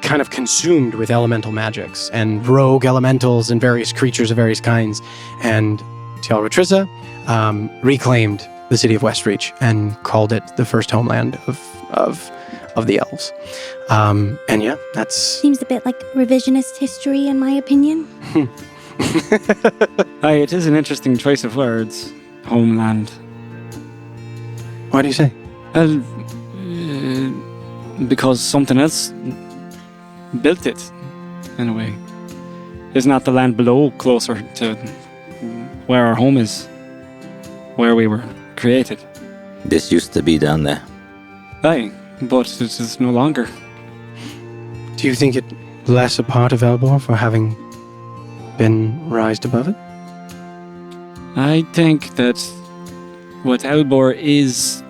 kind of consumed with elemental magics and rogue elementals and various creatures of various kinds. And Tialra Trissa reclaimed the city of Westreach and called it the first homeland of the elves. And yeah, that's... Seems a bit like revisionist history, in my opinion. Aye, it is an interesting choice of words. Homeland. Why do you say? Well, because something else built it, in a way. Is not the land below closer to where our home is? Where we were created? This used to be down there. Aye, but it is no longer. Do you think it less a part of Elbor for having been raised above it? I think that what Elbor is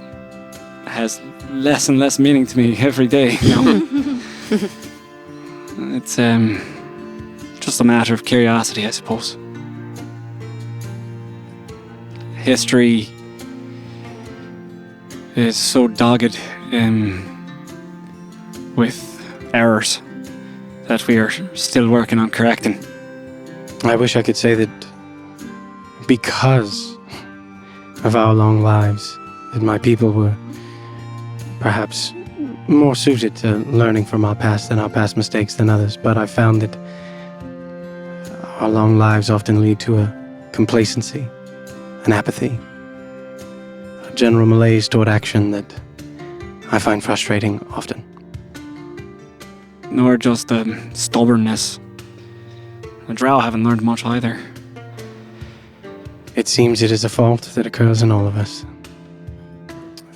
has less and less meaning to me every day now. It's just a matter of curiosity, I suppose. History is so dogged with errors that we are still working on correcting. I wish I could say that because of our long lives, that my people were perhaps more suited to learning from our past and our past mistakes than others, but I found that our long lives often lead to a complacency, an apathy, a general malaise toward action that I find frustrating often. Nor just stubbornness. The Drow haven't learned much either. It seems it is a fault that occurs in all of us.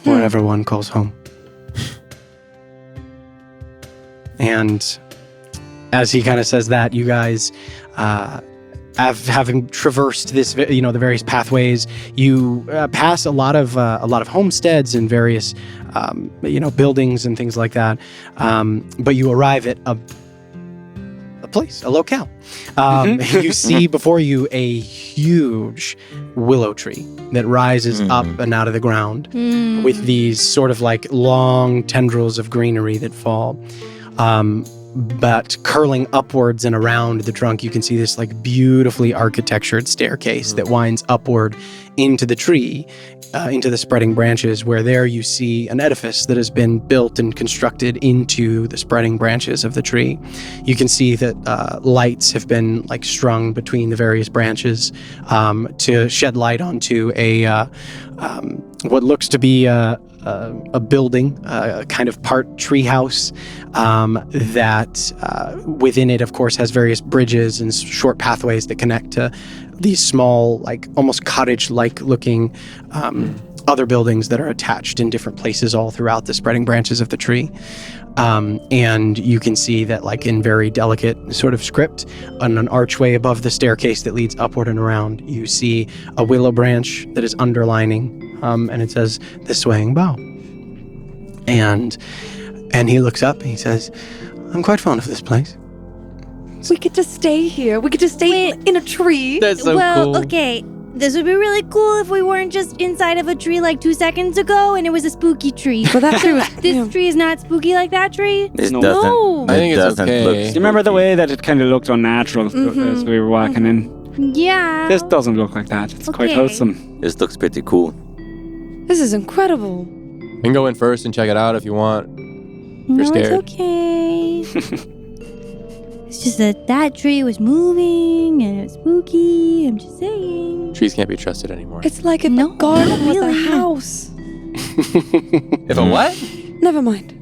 Whatever one calls home. And as he kind of says that, you guys, having traversed this, the various pathways, you pass a lot of homesteads and various, buildings and things like that. But you arrive at a place, a locale. You see before you a huge willow tree that rises up and out of the ground with these sort of like long tendrils of greenery that fall. But curling upwards and around the trunk, you can see this like beautifully architectured staircase that winds upward into the tree, into the spreading branches, where there you see an edifice that has been built and constructed into the spreading branches of the tree. You can see that lights have been like strung between the various branches to shed light onto a what looks to be a building, a kind of part treehouse that within it, of course, has various bridges and short pathways that connect to these small, like almost cottage-like looking other buildings that are attached in different places all throughout the spreading branches of the tree. And you can see that, like in very delicate sort of script, on an archway above the staircase that leads upward and around, you see a willow branch that is underlining, and it says, "The Swaying Bough." And he looks up and he says, "I'm quite fond of this place." We could just stay here. We could just stay in a tree. That's so cool. Okay. This would be really cool if we weren't just inside of a tree like 2 seconds ago and it was a spooky tree. But that tree was... This tree is not spooky like that tree? It No. doesn't. No. I think it it's doesn't okay. look Do Do you remember the way that it kind of looked unnatural as we were walking in? Yeah. This doesn't look like that. It's quite Okay. wholesome. This looks pretty cool. This is incredible. You can go in first and check it out if you want. No, scared. it's okay. It's just that tree was moving and it was spooky. I'm just saying. Trees can't be trusted anymore. It's like if No, a garden not was really. a house. If a what? Never mind.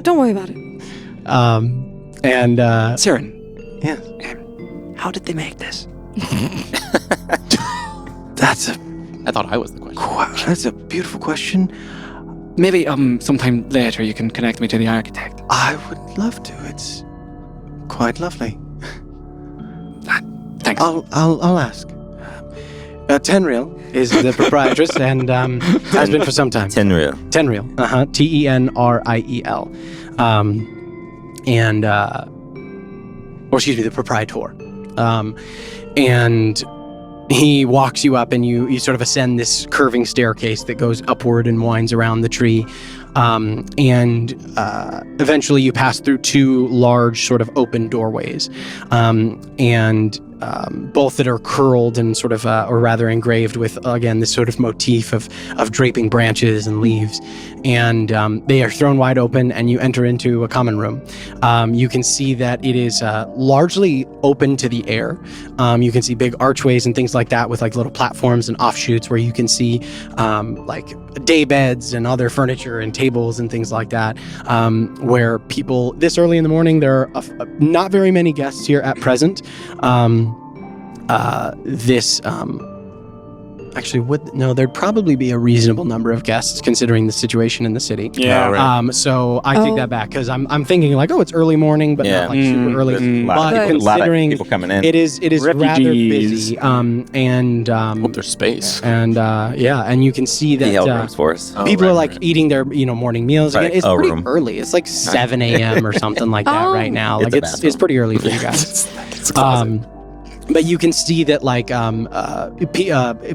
Don't worry about it. Siren, Yeah. How did they make this? That's I thought I was the question. that's a beautiful question. maybe sometime later you can connect me to the architect. I would love to. It's quite lovely. Thanks. I'll ask. Tenriel is the proprietress and has been for some time. Tenriel. Tenriel. Tenriel. The proprietor. And he walks you up and you sort of ascend this curving staircase that goes upward and winds around the tree. And eventually you pass through two large sort of open doorways. Both that are curled and sort of, or rather engraved with, again, this sort of motif of draping branches and leaves. And they are thrown wide open and you enter into a common room. You can see that it is largely open to the air. You can see big archways and things like that with like little platforms and offshoots where you can see like day beds and other furniture and tables and things like that, where people, this early in the morning, there are not very many guests here at present. There'd probably be a reasonable number of guests considering the situation in the city. Yeah. Oh, right. So I take that back because I'm thinking like, oh, it's early morning, but Yeah. not like super early. There's a lot But of people, considering people coming in. it is rather Refugees. busy, and Hope there's space. and you can see He held that rooms for us. Oh, people right, are like right. eating their morning meals. Right. Again, it's Oh, pretty room. early. It's like 7 a.m. or something like that Oh. right now. It's Like a it's bathroom. pretty early for you guys. It's a closet. But you can see that like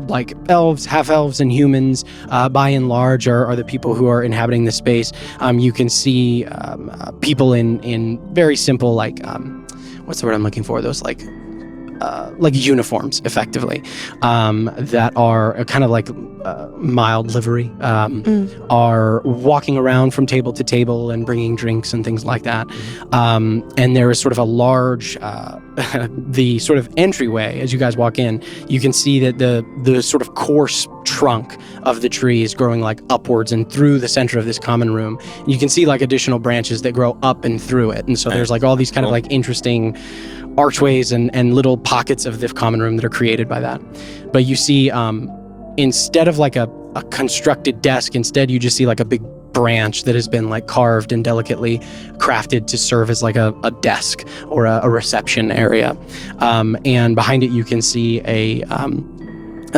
like elves, half elves, and humans, by and large, are the people who are inhabiting this space. You can see people in very simple like what's the word I'm looking for? Those like uniforms, effectively, that are kind of like mild livery, are walking around from table to table and bringing drinks and things like that. And there is sort of a large, the sort of entryway as you guys walk in. You can see that the sort of coarse trunk of the tree is growing like upwards and through the center of this common room. You can see like additional branches that grow up and through it. And so there's like all these kind of like interesting archways and little pockets of the common room that are created by that. But you see, instead of like a constructed desk, instead you just see like a big branch that has been like carved and delicately crafted to serve as like a desk or a reception area. And behind it, you can see a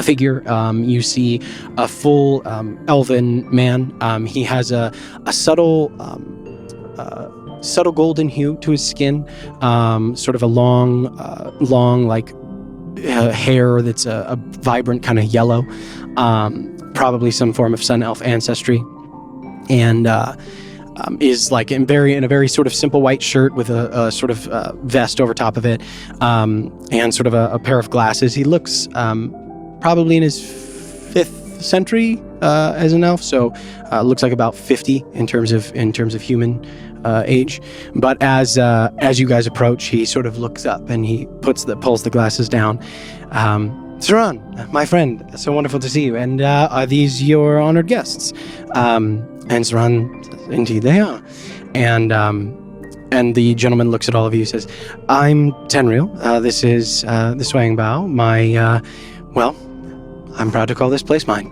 figure. You see a full elven man. He has a subtle golden hue to his skin, sort of a long like hair that's a vibrant kind of yellow, probably some form of sun elf ancestry, and is like in a very sort of simple white shirt with a sort of vest over top of it, and sort of a pair of glasses. He looks probably in his 5th century as an elf, so looks like about 50 in terms of human age. But as you guys approach, he sort of looks up and he pulls the glasses down. Saran, my friend, so wonderful to see you. And are these your honored guests? And Saran says, indeed they are. And the gentleman looks at all of you and says, I'm Tenriel. This is the Swaying Bow. My, I'm proud to call this place mine.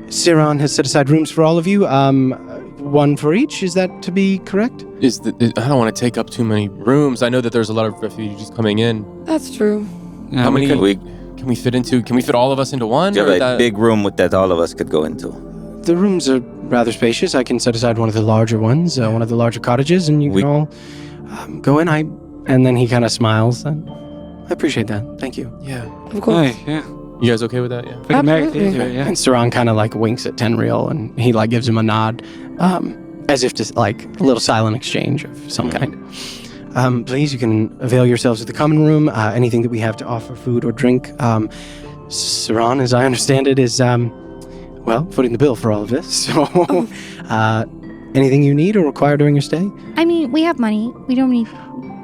Saran has set aside rooms for all of you. One for each, is that to be correct? I don't want to take up too many rooms. I know that there's a lot of refugees coming in. That's true. How many can we fit all of us into one? Do you have a big room that all of us could go into? The rooms are rather spacious. I can set aside one of the larger ones, one of the larger cottages, and you can all go in. And then he kind of smiles. And I appreciate that. Thank you. Yeah. Of course. Hi, yeah. You guys okay with that? Yeah. Absolutely. And Saran kind of like winks at Tenriel, and he like gives him a nod, as if to like a little silent exchange of some kind. Please, you can avail yourselves of the common room. Anything that we have to offer, food or drink. Saran, as I understand it, is footing the bill for all of this. So, anything you need or require during your stay? I mean, we have money. We don't need.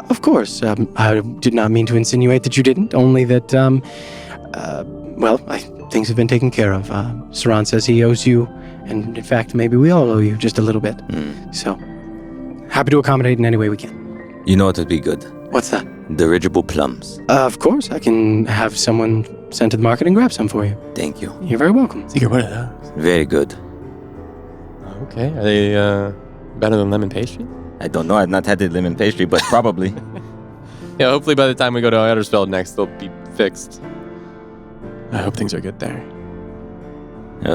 Of course. I did not mean to insinuate that you didn't. Only that, things have been taken care of. Saran says he owes you, and in fact, maybe we all owe you just a little bit. So, happy to accommodate in any way we can. You know what would be good? What's that? Dirigible plums. Of course, I can have someone sent to the market and grab some for you. Thank you. You're very welcome. Secret, what are those? Very good. Okay. Are they better than lemon pastry? I don't know. I've not had the lemon pastry, but probably. Yeah, hopefully by the time we go to Eiersfeld next, they'll be fixed. I hope things are good there.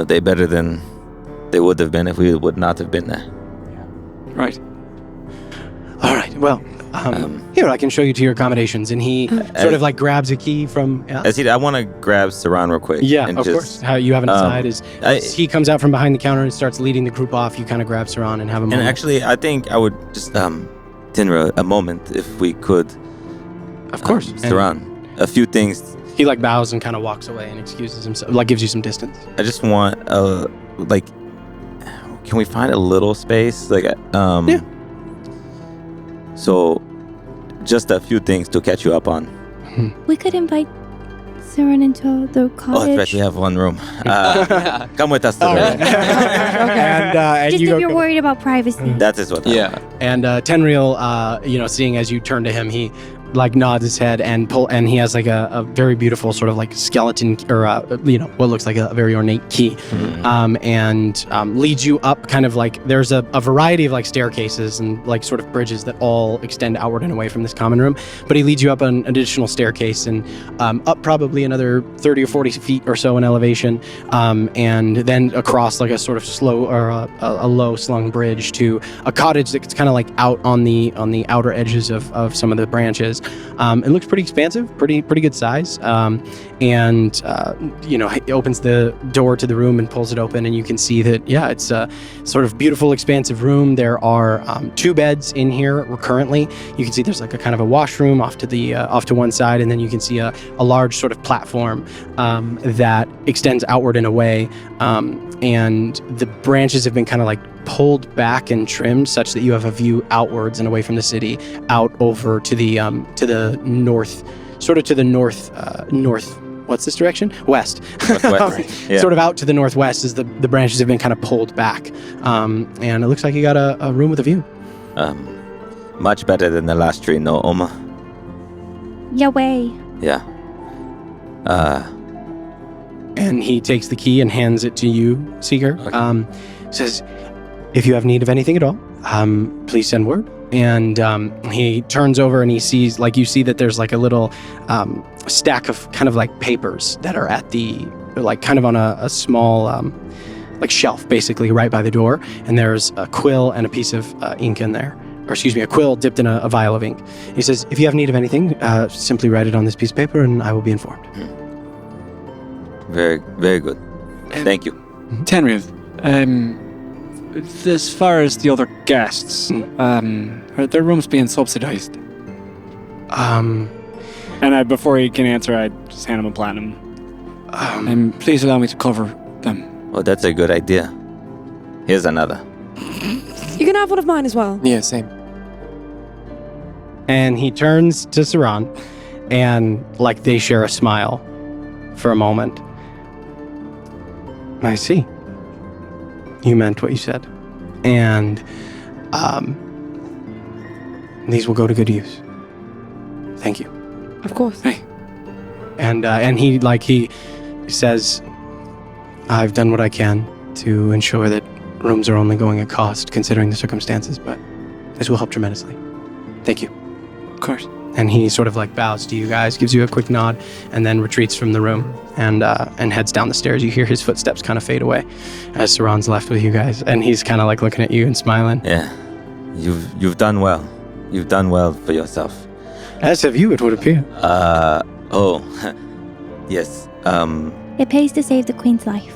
They better than they would have been if we would not have been there. Right. All right. Well, here, I can show you to your accommodations. And he sort of like grabs a key from... I want to grab Saran real quick. Yeah, of course. How you have an aside is he comes out from behind the counter and starts leading the group off. You kind of grab Saran and have him. And actually, I think I would just, Tinra, a moment, if we could. Of course. Saran, a few things. He like bows and kind of walks away and excuses himself, like gives you some distance. I just want, can we find a little space? Yeah. So, just a few things to catch you up on. We could invite Siren into the cottage. Oh, that's right. We have one room. Come with us to the room. And Just you if you're worried about privacy. That is what. Yeah. And Tenriel, seeing as you turn to him, he like nods his head and he has like a very beautiful sort of like skeleton or what looks like a very ornate key, and leads you up kind of like there's a variety of like staircases and like sort of bridges that all extend outward and away from this common room, but he leads you up an additional staircase and up probably another 30 or 40 feet or so in elevation, and then across like a sort of slow or a low slung bridge to a cottage that's kind of like out on the outer edges of some of the branches. It looks pretty expansive, pretty good size, and he opens the door to the room and pulls it open, and you can see that it's a sort of beautiful, expansive room. There are 2 beds in here currently. You can see there's like a kind of a washroom off to one side, and then you can see a large sort of platform that extends outward and away, and the branches have been kind of like pulled back and trimmed such that you have a view outwards and away from the city, out over to the north, sort of to the north. What's this direction? West. Northwest. Yeah. Sort of out to the northwest as the branches have been kind of pulled back, and it looks like you got a room with a view. Much better than the last tree, no, Oma? Yahweh. Yeah. And he takes the key and hands it to you, Seeker. Okay. Says, if you have need of anything at all, please send word. And he turns over and he sees, like, you see that there's like a little stack of kind of like papers that are at the, like, kind of on a small, like, shelf, basically, right by the door. And there's a quill and a piece of ink in there. Or excuse me, a quill dipped in a vial of ink. He says, if you have need of anything, simply write it on this piece of paper and I will be informed. Very, very good. Thank you. Tenriv, as far as the other guests, are their rooms being subsidized? And before he can answer, I just hand him a platinum. Please allow me to cover them. Oh, that's a good idea. Here's another. You can have one of mine as well. Yeah, same. And he turns to Saran, and like they share a smile for a moment. I see. You meant what you said. And these will go to good use. Thank you. Of course. Hey. And he says, I've done what I can to ensure that rooms are only going at cost considering the circumstances, but this will help tremendously. Thank you. Of course. And he sort of like bows to you guys, gives you a quick nod, and then retreats from the room and heads down the stairs. You hear his footsteps kind of fade away as Saran's left with you guys, and he's kind of like looking at you and smiling. Yeah. You've done well. You've done well for yourself. As have you, it would appear. Yes. It pays to save the queen's life.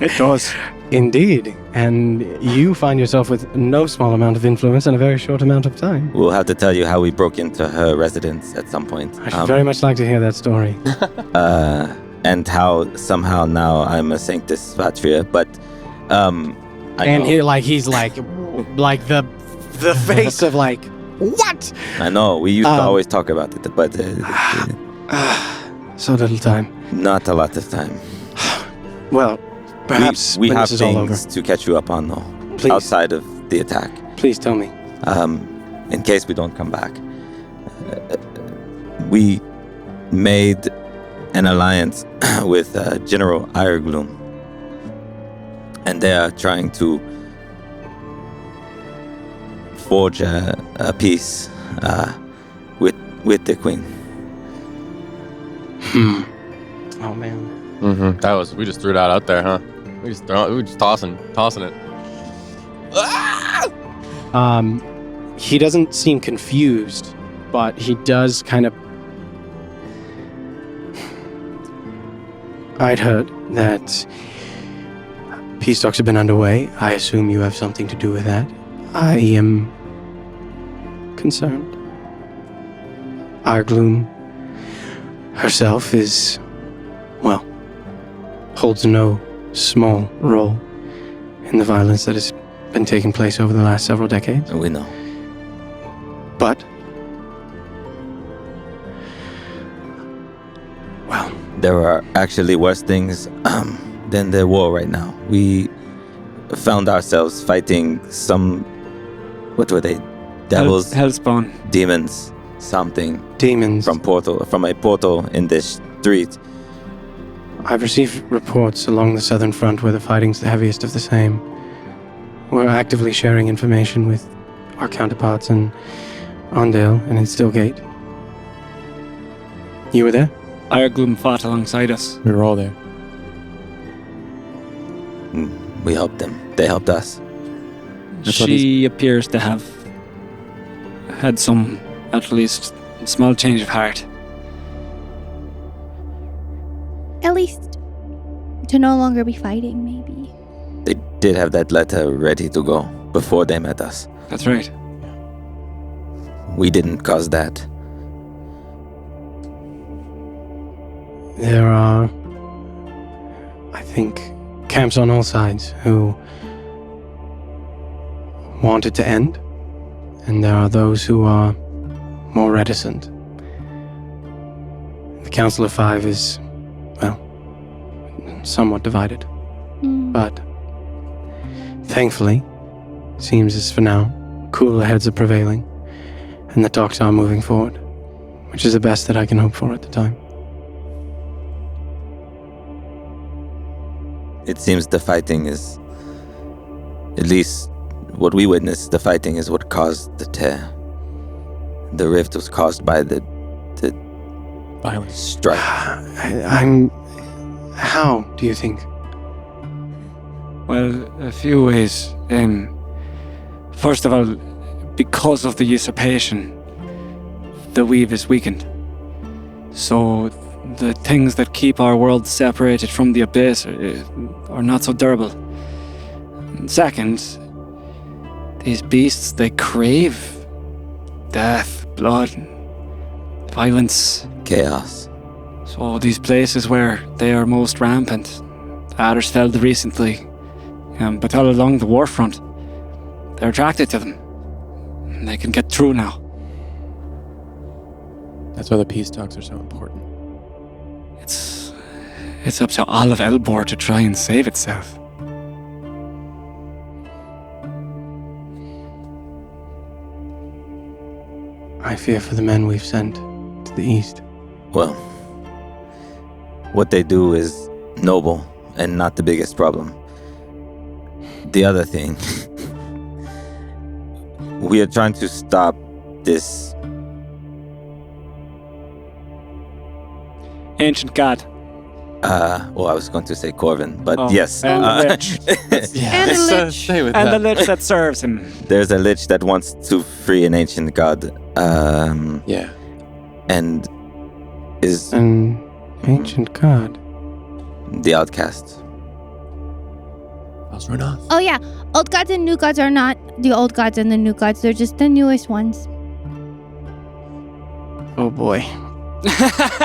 It does. Indeed. And you find yourself with no small amount of influence in a very short amount of time. We'll have to tell you how we broke into her residence at some point. I should very much like to hear that story. And how somehow now I'm a Sanctus Patria, but he's like the face of like, what? I know we used to always talk about it, but so little time. not a lot of time. Well, perhaps we when have this is all over. things to catch you up on, though. Please. Outside of the attack, Please tell me. in case we don't come back. We made an alliance with General Iregloom, and they are trying to forge a peace with the Queen. Oh man. We just threw that out there, huh? We just tossing it. He doesn't seem confused, but he does kind of. I'd heard that peace talks have been underway. I assume you have something to do with that. I am concerned. Iregloom herself is, well, holds no small role in the violence that has been taking place over the last several decades. We know. But, well, There are actually worse things than the war right now. We found ourselves fighting some, what were they? Devils, Hellspawn. demons, something demons. from a portal in this street. I've received reports along the southern front where the fighting's the heaviest of the same. We're actively sharing information with our counterparts in Ondale and in Stillgate. You were there? Iregloom fought alongside us. We were all there. We helped them. They helped us. She appears to have had some, at least, small change of heart. At least to no longer be fighting, maybe. They did have that letter ready to go before they met us. That's right. We didn't cause that. There are, I think, camps on all sides who want it to end, and there are those who are more reticent. The Council of Five is, well, somewhat divided, but thankfully, seems as for now, cooler heads are prevailing, and the talks are moving forward, which is the best that I can hope for at the time. It seems the fighting is, at least what we witnessed, the fighting is what caused the tear. The rift was caused by the Violence. strike. I'm... How, do you think? Well, a few ways. First of all, because of the usurpation, the weave is weakened. So the things that keep our world separated from the abyss are not so durable. And second, these beasts, they crave death, blood, violence. Chaos. So these places where they are most rampant, Addersfeld recently, but all along the warfront, they're attracted to them. And they can get through now. That's why the peace talks are so important. It's up to all of Elbor to try and save itself. I fear for the men we've sent to the east. Well, what they do is noble and not the biggest problem. The other thing, we are trying to stop this. Ancient god. Well, I was going to say Corvin, but Oh, yes. and the lich. And a lich. Stay with And the that. lich that serves him. There's a lich that wants to free an ancient god. Yeah. And is An ancient god. the outcast. I'll run off. Oh yeah, old gods and new gods are not the old gods and the new gods. They're just the newest ones. Oh boy.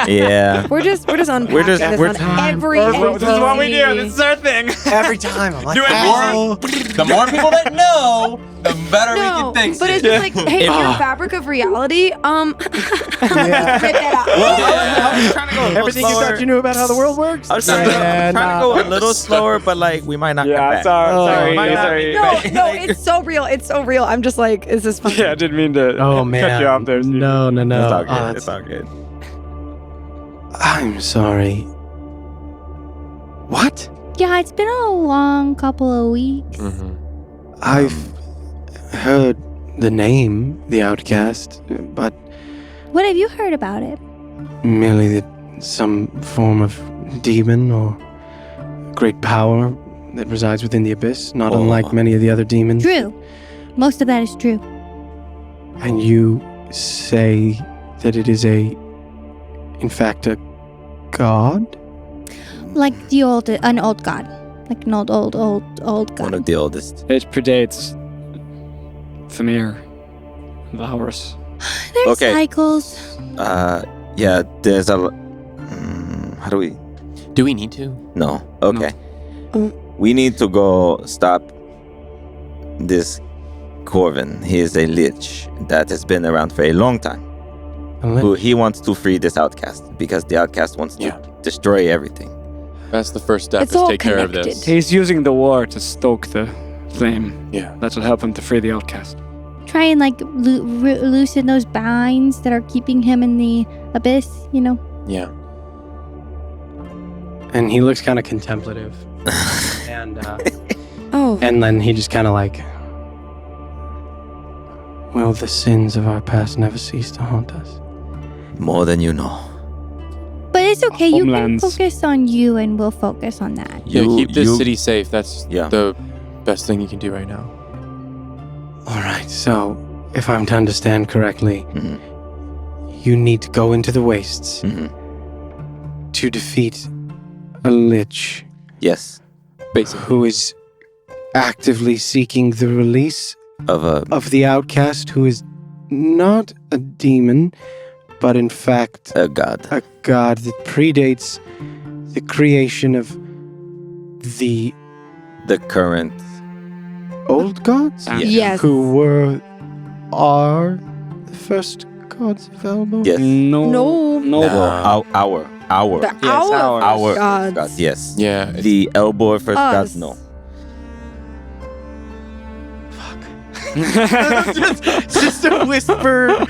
Yeah. We're just unpacking We're just- this we're on time. every This is what we do. NPC. This is our thing. Every time I'm like, The more people that know, the better No, but it's just like, hey, your fabric of reality, rip it up. I was trying to go a little everything you slower. thought you knew about how the world works? I was trying to go a little slower, but like we might not get back. sorry. might not be back. No, it's so real. It's so real. I'm just like, is this funny? Yeah, I didn't mean to Oh man. cut you off there. Steve. No. It's all good. Oh, It's all good. I'm sorry. What? Yeah, it's been a long couple of weeks. Mm-hmm. I've heard the name, the Outcast, but What have you heard about it? merely that some form of demon or great power that resides within the abyss, not Oh. unlike many of the other demons. True. Most of that is true. And you say that it is in fact, a god? Like an old god. Like an old One god. of the oldest. It predates Famir and Valorous. There's Okay. cycles. Yeah. There's a. How do we? Do we need to? No. Okay. No. We need to go stop this Corvin. He is a lich that has been around for a long time. Who he wants to free this outcast because the outcast wants to destroy everything. That's the first step. It's is all take care of connected. this. He's using the war to stoke the flame. Yeah. That will help him to free the outcast. Try and like loosen those binds that are keeping him in the abyss, you know? Yeah. And he looks kind of contemplative. and Oh, and then he just kind of like, well, the sins of our past never cease to haunt us. More than you know. But it's okay. You can Homelands. focus on you and we'll focus on that. Yeah, keep this city safe. That's Yeah. the best thing you can do right now. All right, so if I'm to understand correctly, Mhm. you need to go into the wastes Mhm. to defeat a lich Yes. Basically. who is actively seeking the release Of a. of the outcast, who is not a demon, but in fact A god. a god that predates the creation of the The current. old gods, yes. who are the first gods of Elbor. Yes. No. No. No. Our. The Yes, hour Our gods. gods. Yes. Yeah. it's- The Elbor first Us. gods. No. just a whisper.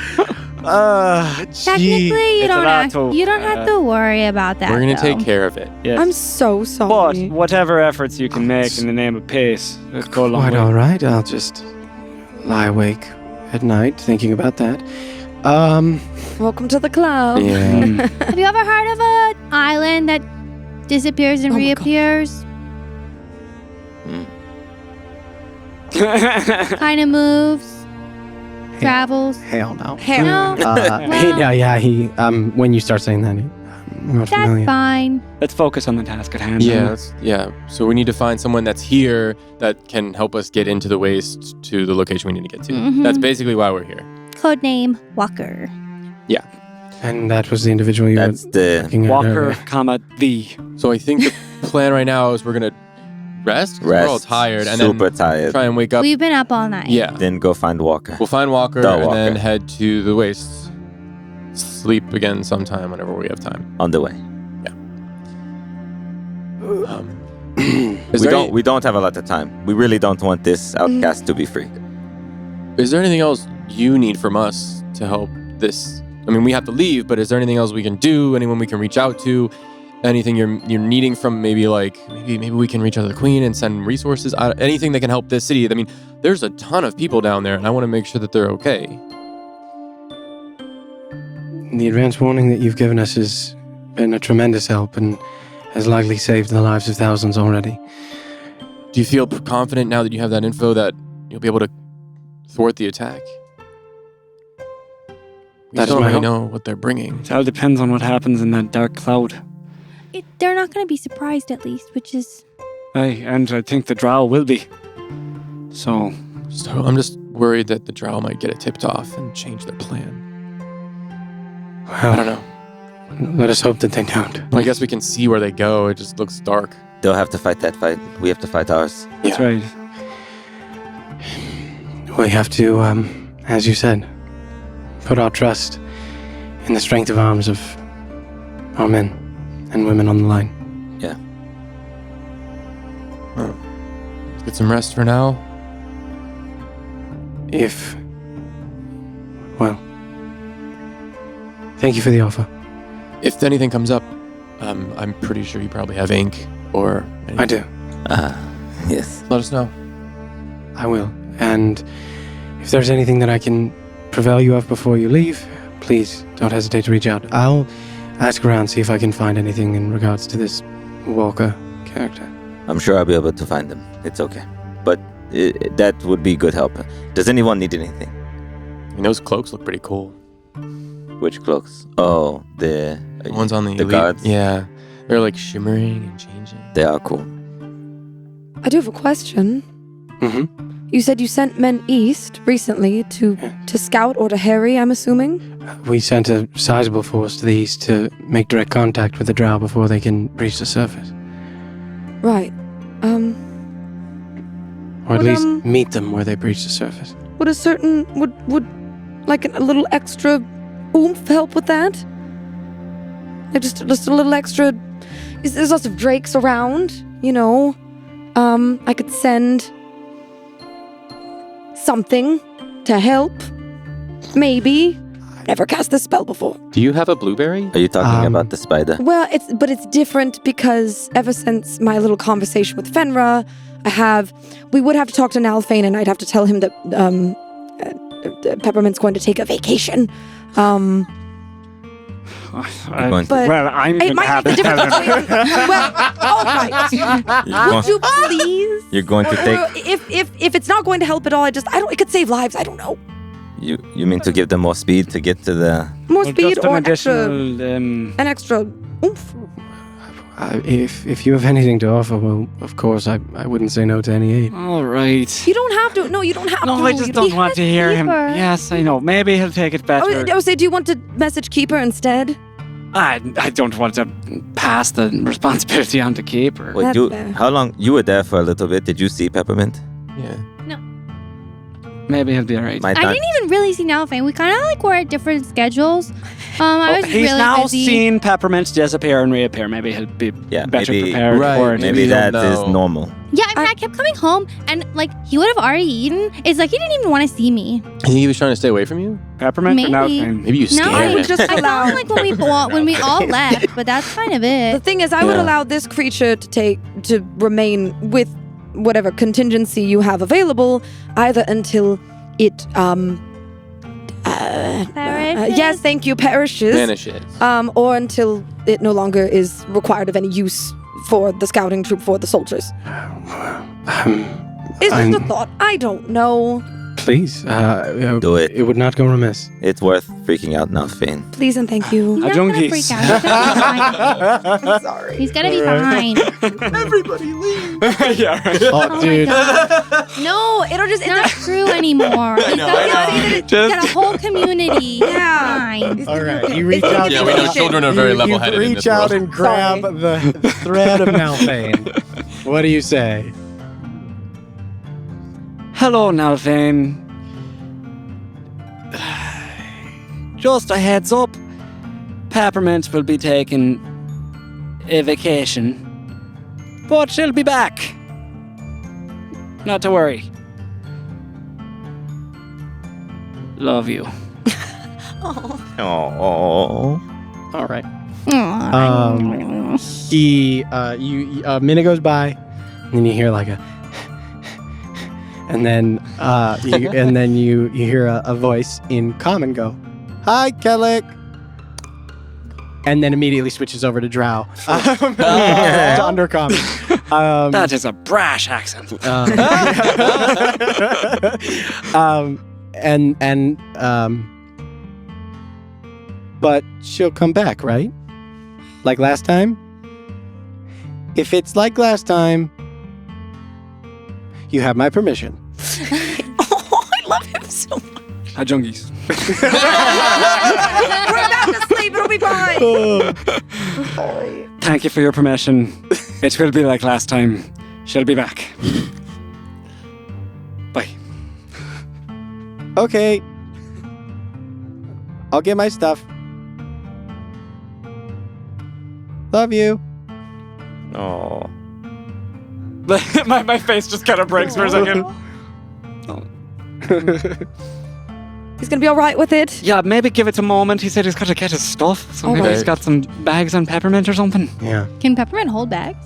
Technically, you It's don't allowed to, you don't have to worry about that. We're gonna though. take care of it. Yes. I'm so But sorry. whatever efforts you can make in the name of peace, it'll go a long Quite way. all right. I'll just lie awake at night thinking about that. Welcome to the club. Yeah. Have you ever heard of an island that disappears and Oh my God. reappears? Mm. Kind of moves, travels. Hell no. Hair. No, Well- He. When you start saying that, I'm not that's familiar. fine. Let's focus on the task at hand. Yeah. So we need to find someone that's here that can help us get into the waste to the location we need to get to. Mhm. That's basically why we're here. Codename Walker. And that was the individual you That's were the looking at Walker, earlier. comma, the. So I think the plan right now is we're gonna rest. 'Cause We're all tired, and super then tired. try and wake up. We've been up all night. Yeah. Then go find Walker. We'll find Walker The and Walker. then head to the waste. Sleep again sometime whenever we have time. On the way. Is We don't have a lot of time. We really don't want this outcast to be free. Is there anything else you need from us to help this? I mean, we have to leave, but is there anything else we can do? Anyone we can reach out to? Anything you're needing from maybe we can reach out to the Queen and send resources? Anything that can help this city? I mean, there's a ton of people down there, and I want to make sure that they're okay. The advance warning that you've given us has been a tremendous help and has likely saved the lives of thousands already. Do you feel confident now that you have that info that you'll be able to thwart the attack? We That is don't my really hope. know what they're bringing. It all depends on what happens in that dark cloud. They're not going to be surprised at least, which is Aye, and I think the drow will be. So, So I'm just worried that the drow might get it tipped off and change their plan. I don't know. Let us hope that they don't. I guess we can see where they go. It just looks dark. They'll have to fight that fight. We have to fight ours. that's right. We have to, as you said, put our trust in the strength of arms of our men and women on the line. Let's get some rest for now. Thank you for the offer. If anything comes up, I'm pretty sure you probably have ink or anything. I do. Yes. Let us know. I will. And if there's anything that I can prevail you of before you leave, please don't hesitate to reach out. I'll ask around, see if I can find anything in regards to this Walker character. I'm sure I'll be able to find them. It's okay. But that would be good help. Does anyone need anything? And those cloaks look pretty cool. Which cloaks? Oh, the ones on the elite. guards? Yeah. They're like shimmering and changing. They are cool. I do have a question. Mm-hmm. You said you sent men east recently to scout or to harry, I'm assuming? We sent a sizable force to the east to make direct contact with the drow before they can breach the surface. Right. Or at Would, least meet them where they breach the surface. Would a certain would like a little extra oomph help with that? Like just a little extra. There's lots of drakes around, you know. I could send something to help. Maybe. Never cast this spell before. Do you have a blueberry? Are you talking about the spider? Well, it's different because ever since my little conversation with Fenra, we would have to talk to Nalfane, and I'd have to tell him that Peppermint's going to take a vacation. Going to- But Well, I'm it going to might have make the to tell difference. them. Well, all right. Would you please? You're going to take. If it's not going to help at all, it could save lives. I don't know. You mean to give them more speed to get to the? More Well, speed just or an additional, an extra oomph. If you have anything to offer, well, of course, I wouldn't say no to any aid. All right. You don't have to. No, you don't have to. No, I just You don't want to hear him. Keeper. Yes, I know. Maybe he'll take it better. I would say, do you want to message Keeper instead? I don't want to pass the responsibility on to Keeper. Wait, That's fair. how long? You were there for a little bit. Did you see Peppermint? Yeah. Maybe he'll be all right. My I time. didn't even really see Nalfane. We kind of like were at different schedules. I was He's really now busy. seen Peppermint disappear and reappear. Maybe he'll be better maybe- prepared Right, for it. Maybe We don't that is know. normal. Yeah, I mean, I kept coming home, and like he would have already eaten. It's like he didn't even want to see me. You think he was trying to stay away from you? Peppermint or now Maybe. thing? Maybe you No, scared I him. would just I allow. saw him like when we all left, but that's kind of The it. thing is, I would Yeah. allow this creature to remain with whatever contingency you have available, either until it Perishes? yes, thank you, perishes, Vanishes. or until it no longer is required of any use for the scouting troop for the soldiers. It's just a thought. I don't know. Please, Do it. It would not go remiss. It's worth freaking out now, Fane. Please and thank you. He's not gonna Junkies. freak out. He's gonna be fine. Sorry. He's gonna be fine. Yeah, right. Oh, Oh dude. my god. No, it'll just It's not true anymore. He's got a whole community. Yeah. Fine. All right, you reach out. Yeah, to we know the- children are very you level-headed in reach this out world. and grab the thread of Nalfane. What do you say? Hello, Nalfane. Just a heads up. Peppermint will be taking a vacation, but she'll be back. Not to worry. Love you. Oh. All right. Aw. A minute goes by, and then you hear like a, and then you hear a voice in common go, "Hi, Kellic," and then immediately switches over to Drow. To undercommon. That is a brash accent. But she'll come back, right? Like last time? If it's like last time, you have my permission. Oh, I love him so much. Hi, junkies. We're about to sleep. It'll be fine. Sorry. Thank you for your permission. It will be like last time. She'll be back. Bye. Okay. I'll get my stuff. Love you. Oh. my face just kind of breaks for a second. He's gonna be all right with it. Yeah, maybe give it a moment. He said he's got to get his stuff. So maybe Okay. he's got some bags on Peppermint or something. Yeah. Can Peppermint hold bags?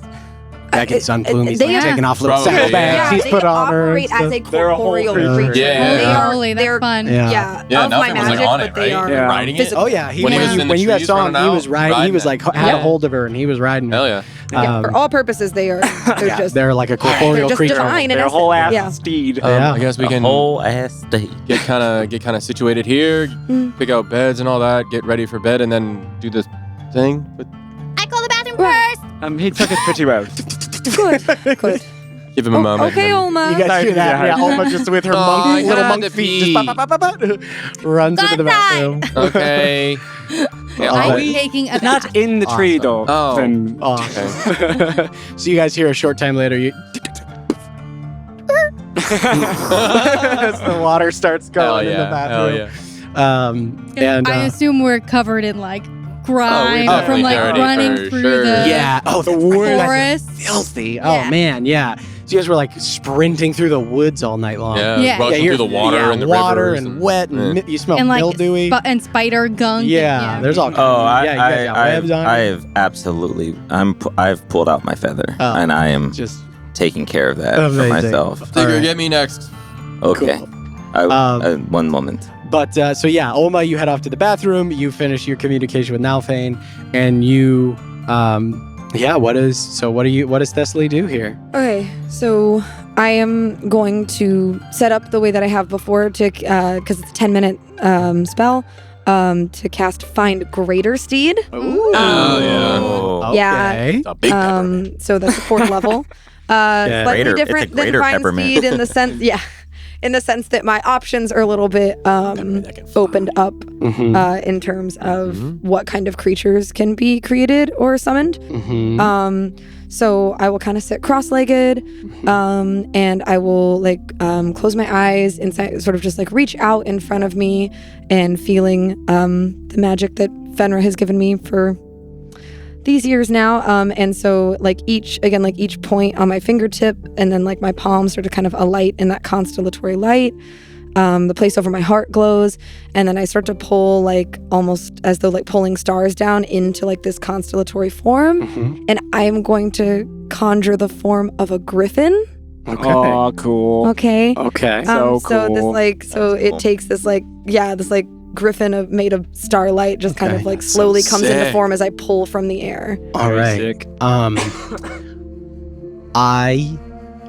Back in Sunplume, he's they like are- taking off little Probably, saddlebags he's they put on her. operate and as a stuff. They're a whole corporeal creature. creature. Yeah. They are. Holy, that's they're fun. Yeah. Yeah, of my Nalfane was, like, magic, on but it, they right? are Yeah. Riding it? physical. Oh yeah, When he was in the when you guys trees saw him, running he out, was riding. He riding was it. like had Yeah. a hold of her, and he was riding. her. Hell yeah. Yeah, for all purposes, they are. They're Yeah, just. they're like a corporeal just creature. divine in Their essence. whole ass Yeah. steed. Yeah. I guess we A can whole ass state. get kind of situated here, pick out beds and all that, get ready for bed, and then do this thing. With, I call the bathroom first. He took it pretty well. Good. Good. give him a moment. Okay, and Olma. You guys hear that? Yeah. Yeah, Alma just with her Oh, I little had monk to feet, pee. just runs into the bathroom. then- Okay. Yeah, Oh, I'm wait. taking a Not bath. in the tree, though. Oh. Then Awesome. So you guys hear a short time later, you as the water starts Hell going in the yeah. Hell bathroom. yeah. And I assume we're covered in like Oh, grime we're from like definitely running dirty through for the sure. yeah, oh, the woods forest. filthy. Oh Yeah. man, yeah. So you guys were like sprinting through the woods all night long. Yeah, Yeah. rushing you're- through the water yeah, and the water rivers and wet and yeah. you smell And like mildewy. and spider gunk. Yeah, there's all kinds. Oh, yeah, you guys got webs on. I've absolutely. I've pulled out my feather, Oh. and I am just taking care of that for Amazing. myself. Digger, Alright. get me next. Okay. Cool. One moment. But so yeah, Oma, you head off to the bathroom. You finish your communication with Nalfane, and you, what does Thessaly do here? Okay, so I am going to set up the way that I have before to, because it's a 10-minute spell, to cast Find Greater Steed. Ooh. Oh, yeah. Oh. Yeah. Okay. It's a big peppermint. So that's the 4th level. Slightly Greater- it's a different than greater Find peppermint. Steed in the sense, yeah. in the sense that my options are a little bit opened up in terms of what kind of creatures can be created or summoned. So I will kind of sit cross-legged, and I will close my eyes and sort of just reach out in front of me and feeling the magic that Fenra has given me for these years now. And so each point on my fingertip and then my palms sort of kind of alight in that constellatory light. The place over my heart glows, and then I start to pull almost as though pulling stars down into this constellatory form, and I am going to conjure the form of a griffin. Okay. Oh, cool. Okay. Okay. So So cool. this it takes this griffin made of starlight just kind of slowly comes into sick. form as I pull from the air. All right. sick.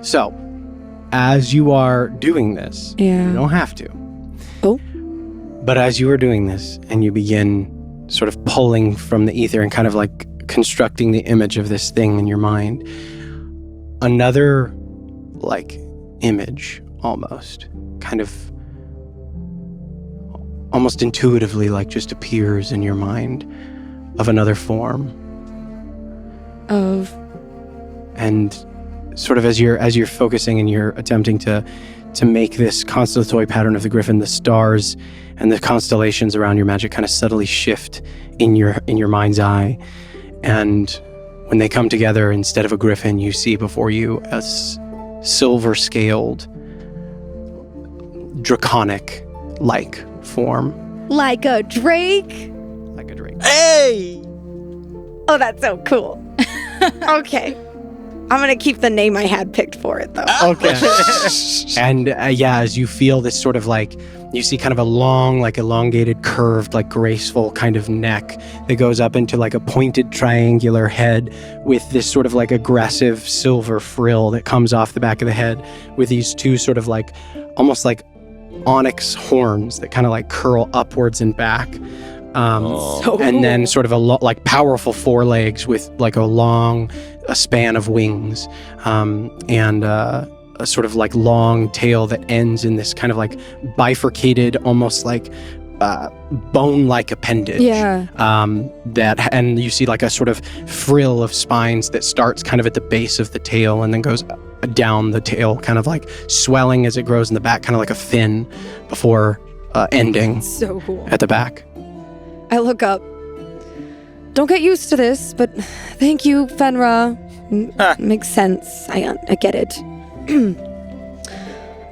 So, as you are doing this, Yeah. you don't have to. Oh. But as you are doing this and you begin sort of pulling from the ether and kind of constructing the image of this thing in your mind, another image almost kind of almost intuitively just appears in your mind of another form. And sort of as you're focusing and you're attempting to make this constellatory pattern of the griffin, the stars and the constellations around your magic kind of subtly shift in your mind's eye. And when they come together, instead of a griffin, you see before you a silver-scaled, draconic-like form. Like a drake? Like a drake. Hey! Oh, that's so cool. Okay. I'm going to keep the name I had picked for it, though. Okay. And as you feel this sort of you see kind of a long, elongated, curved, graceful kind of neck that goes up into a pointed triangular head with this sort of aggressive silver frill that comes off the back of the head with these two sort of almost onyx horns that kind of curl upwards and back. So And then cool. sort of a forelegs forelegs with a span of wings, and a sort of long tail that ends in this kind of bifurcated, almost bone-like appendage. Yeah. And you see a sort of frill of spines that starts kind of at the base of the tail and then goes down the tail, kind of swelling as it grows in the back, kind of like a fin before ending So cool. at the back. I look up. Don't get used to this, but thank you, Fenra. Makes sense. I get it.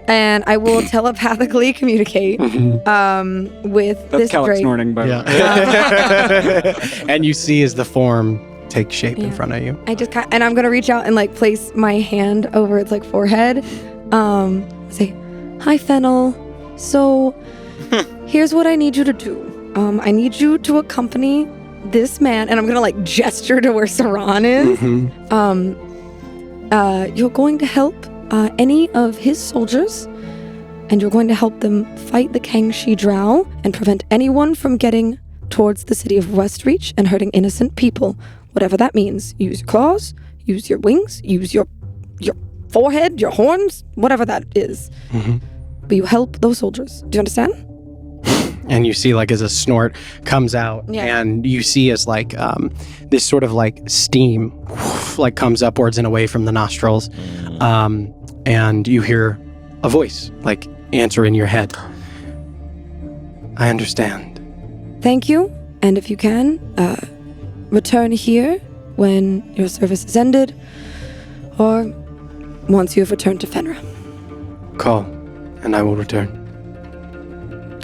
And I will telepathically communicate with That's this Kellogg's drake. snorting, by the way. Yeah. And you see as the form takes shape in Yeah. front of you. And I'm gonna reach out and place my hand over its forehead. Say, "Hi, Fennel. So, here's what I need you to do. I need you to accompany this man," and I'm gonna gesture to where Saran is. You're going to help any of his soldiers, and you're going to help them fight the Kangxi Drow and prevent anyone from getting towards the city of Westreach and hurting innocent people, whatever that means. Use your claws, use your wings, use your forehead, your horns, whatever that is. But you help those soldiers. Do you understand? And you see as a snort comes out, Yeah. and you see as this sort of steam comes upwards and away from the nostrils, and you hear a voice answer in your head. I understand. Thank you. And if you can, return here when your service is ended, or once you have returned to Fenra. Call, and I will return.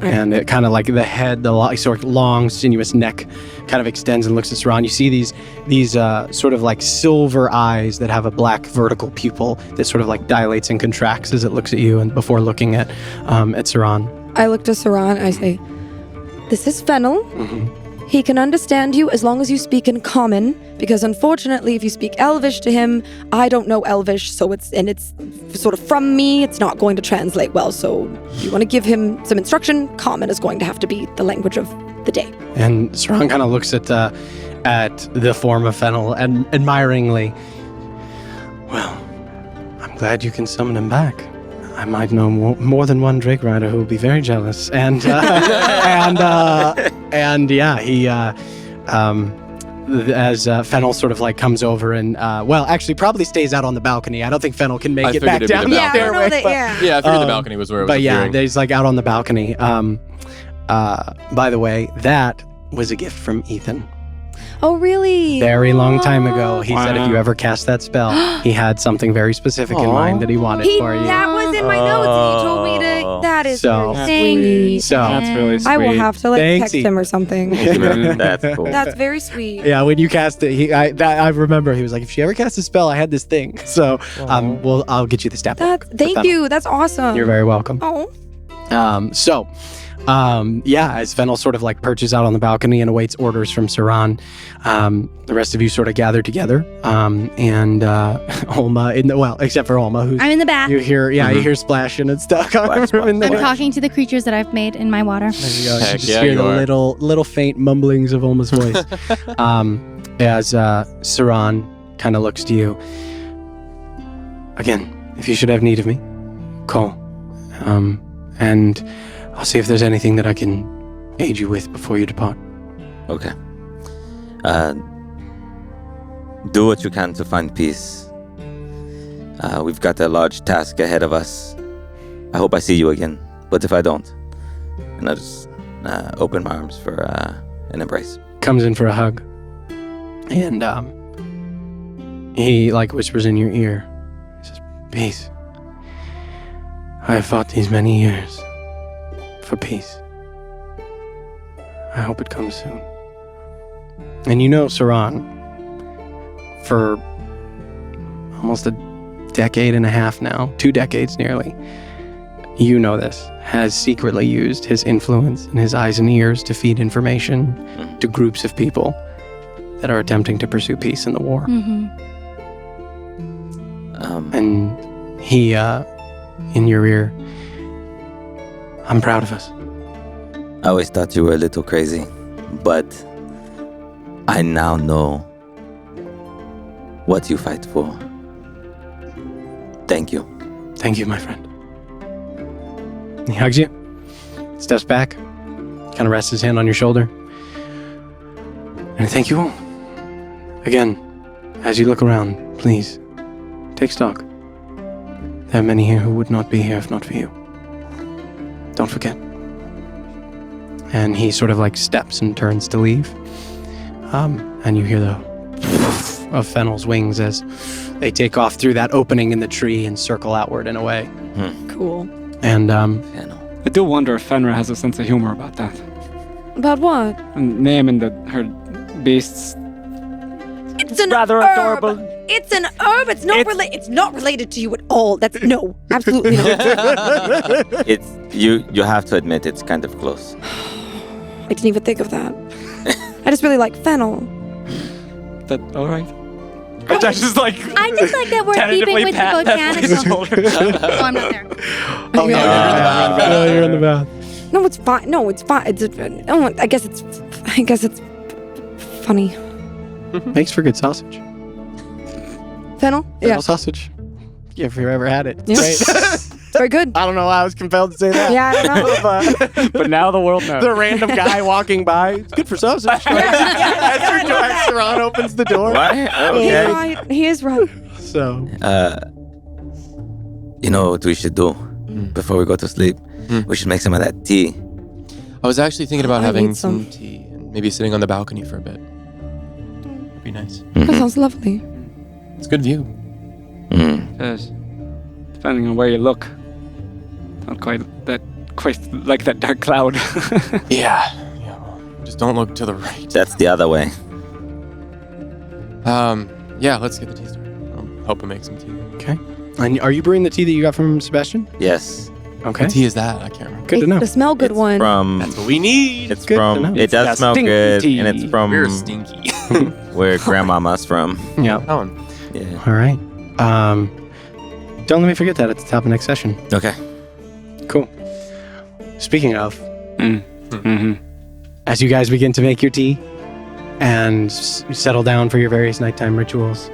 Alright. And it kind of the head, the sort of long, sinuous neck kind of extends and looks at Saran. You see these sort of silver eyes that have a black vertical pupil that sort of dilates and contracts as it looks at you, and before looking at Saran. I look to Saran. I say, "This is Fennel. He can understand you as long as you speak in common, because unfortunately, if you speak Elvish to him, I don't know Elvish, so it's sort of from me, it's not going to translate well. So if you want to give him some instruction, common is going to have to be the language of the day." And Saran kind of looks at the form of Fennel and admiringly. Well, I'm glad you can summon him back. I might know more than one Drake rider who will be very jealous. And yeah, he as Fennel sort of like comes over and actually probably stays out on the balcony. I don't think Fennel can make it back down the Yeah, I don't know stairway. that. Yeah, I figured the balcony was where it was But yeah, appearing. he's like out on the balcony. By the way, that was a gift from Ethan. Oh, really? Very long time ago. He said if Wow. you ever cast that spell, he had something very specific in mind that he wanted for you. That was in my notes. And he told me to. That is So- very Thank you. sweet. So That's really sweet. I will have to like Thanks, text Ethan. him or something. That's cool. That's very sweet. Yeah, when you cast it, I remember he was like, if she ever casts a spell, I had this thing. So I'll get you the stat book. Thank you. That's awesome. You're very welcome. Oh. As Fennel sort of like perches out on the balcony and awaits orders from Saran, the rest of you sort of gather together. And Olma except for Olma, who's I'm in the bath. you hear splashing and stuff. Splash, in the I'm back. talking to the creatures that I've made in my water. There you go. You Heck just yeah, hear you the are. little faint mumblings of Olma's voice as Saran kind of looks to you. Again, if you should have need of me, call. And I'll see if there's anything that I can aid you with before you depart. Okay. Do what you can to find peace. We've got a large task ahead of us. I hope I see you again, but if I don't, and I'll just open my arms for an embrace. Comes in for a hug. And he like whispers in your ear. He says, peace. I have fought these many years for peace. I hope it comes soon. And you know Saran, for almost a decade and a half now, 2 decades nearly, you know this, has secretly used his influence and his eyes and ears to feed information to groups of people that are attempting to pursue peace in the war. Mm-hmm. And he, in your ear, I'm proud of us. I always thought you were a little crazy, but I now know what you fight for. Thank you. Thank you, my friend. He hugs you, steps back, kind of rests his hand on your shoulder. And thank you all. Again, as you look around, please, take stock. There are many here who would not be here if not for you. Don't forget. And he sort of like steps and turns to leave. And you hear the of Fennel's wings as they take off through that opening in the tree and circle outward and away. Cool. And Yeah, no. I do wonder if Fenrir has a sense of humor about that. About what? And naming her beasts. It's an Rather herb. adorable. It's an herb. It's not related to you at all. That's no, absolutely not. It's you have to admit it's kind of close. I didn't even think of that. I just really like fennel. That all right? I just like. I just like that we're keeping with the botanical. Oh, I'm not there. oh, you're in the bath. No, it's fine. No, it's fine. I guess it's funny. Makes for good sausage. Fennel? Yeah. Fennel sausage. Yeah, if you've ever had it. Yeah. Great. It's very good. I don't know why I was compelled to say that. Yeah, I don't know. But now the world knows. The random guy walking by. It's good for sausage. As Saran opens the door. What? He's Okay. right. He is right. So You know what we should do before we go to sleep? We should make some of that tea. I was actually thinking about I having need some some. tea and maybe sitting on the balcony for a bit. That'd be nice. That sounds lovely. It's a good view. Yes. Depending on where you look. Not quite like that dark cloud. Yeah. Well, just don't look to the right. That's the other way. Yeah, let's get the tea started. I'll help him make some tea. okay. And are you brewing the tea that you got from Sebastian? Yes. Okay. What tea is that? I can't remember. Good to know. The smell good It's one. From That's what we need. it's good to from know. it does That's smell stinky good tea. and it's from We're stinky. where grandmama's from. Yeah. That one. Yeah. All right. Don't let me forget that at the top of next session. Okay. Cool. Speaking of, Mm-hmm. as you guys begin to make your tea and settle down for your various nighttime rituals,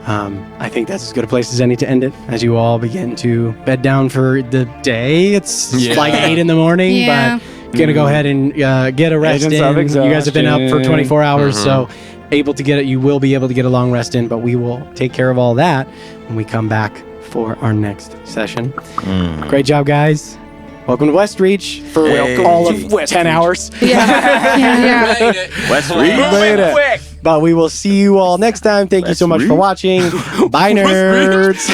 I think that's as good a place as any to end it, as you all begin to bed down for the day. It's like 8 in the morning, Yeah. but gonna go ahead and get a rest Agents in. of You guys have been up for exhaustion. 24 hours, so you will be able to get a long rest in, but we will take care of all that when we come back for our next session. Great job, guys. Welcome to Westreach for all of 10 hours. West Reed. Made it. But we will see you all next time. Thank you so much for watching. Bye, nerds.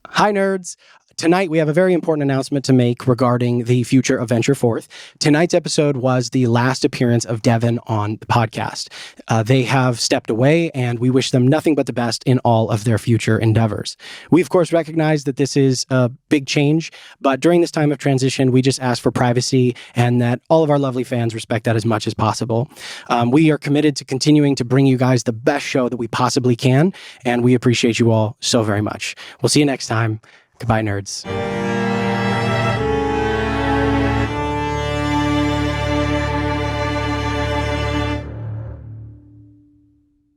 Hi, nerds. Tonight, we have a very important announcement to make regarding the future of Venture Forth. Tonight's episode was the last appearance of Devin on the podcast. They have stepped away, and we wish them nothing but the best in all of their future endeavors. We, of course, recognize that this is a big change, but during this time of transition, we just ask for privacy and that all of our lovely fans respect that as much as possible. We are committed to continuing to bring you guys the best show that we possibly can, and we appreciate you all so very much. We'll see you next time. Goodbye, nerds.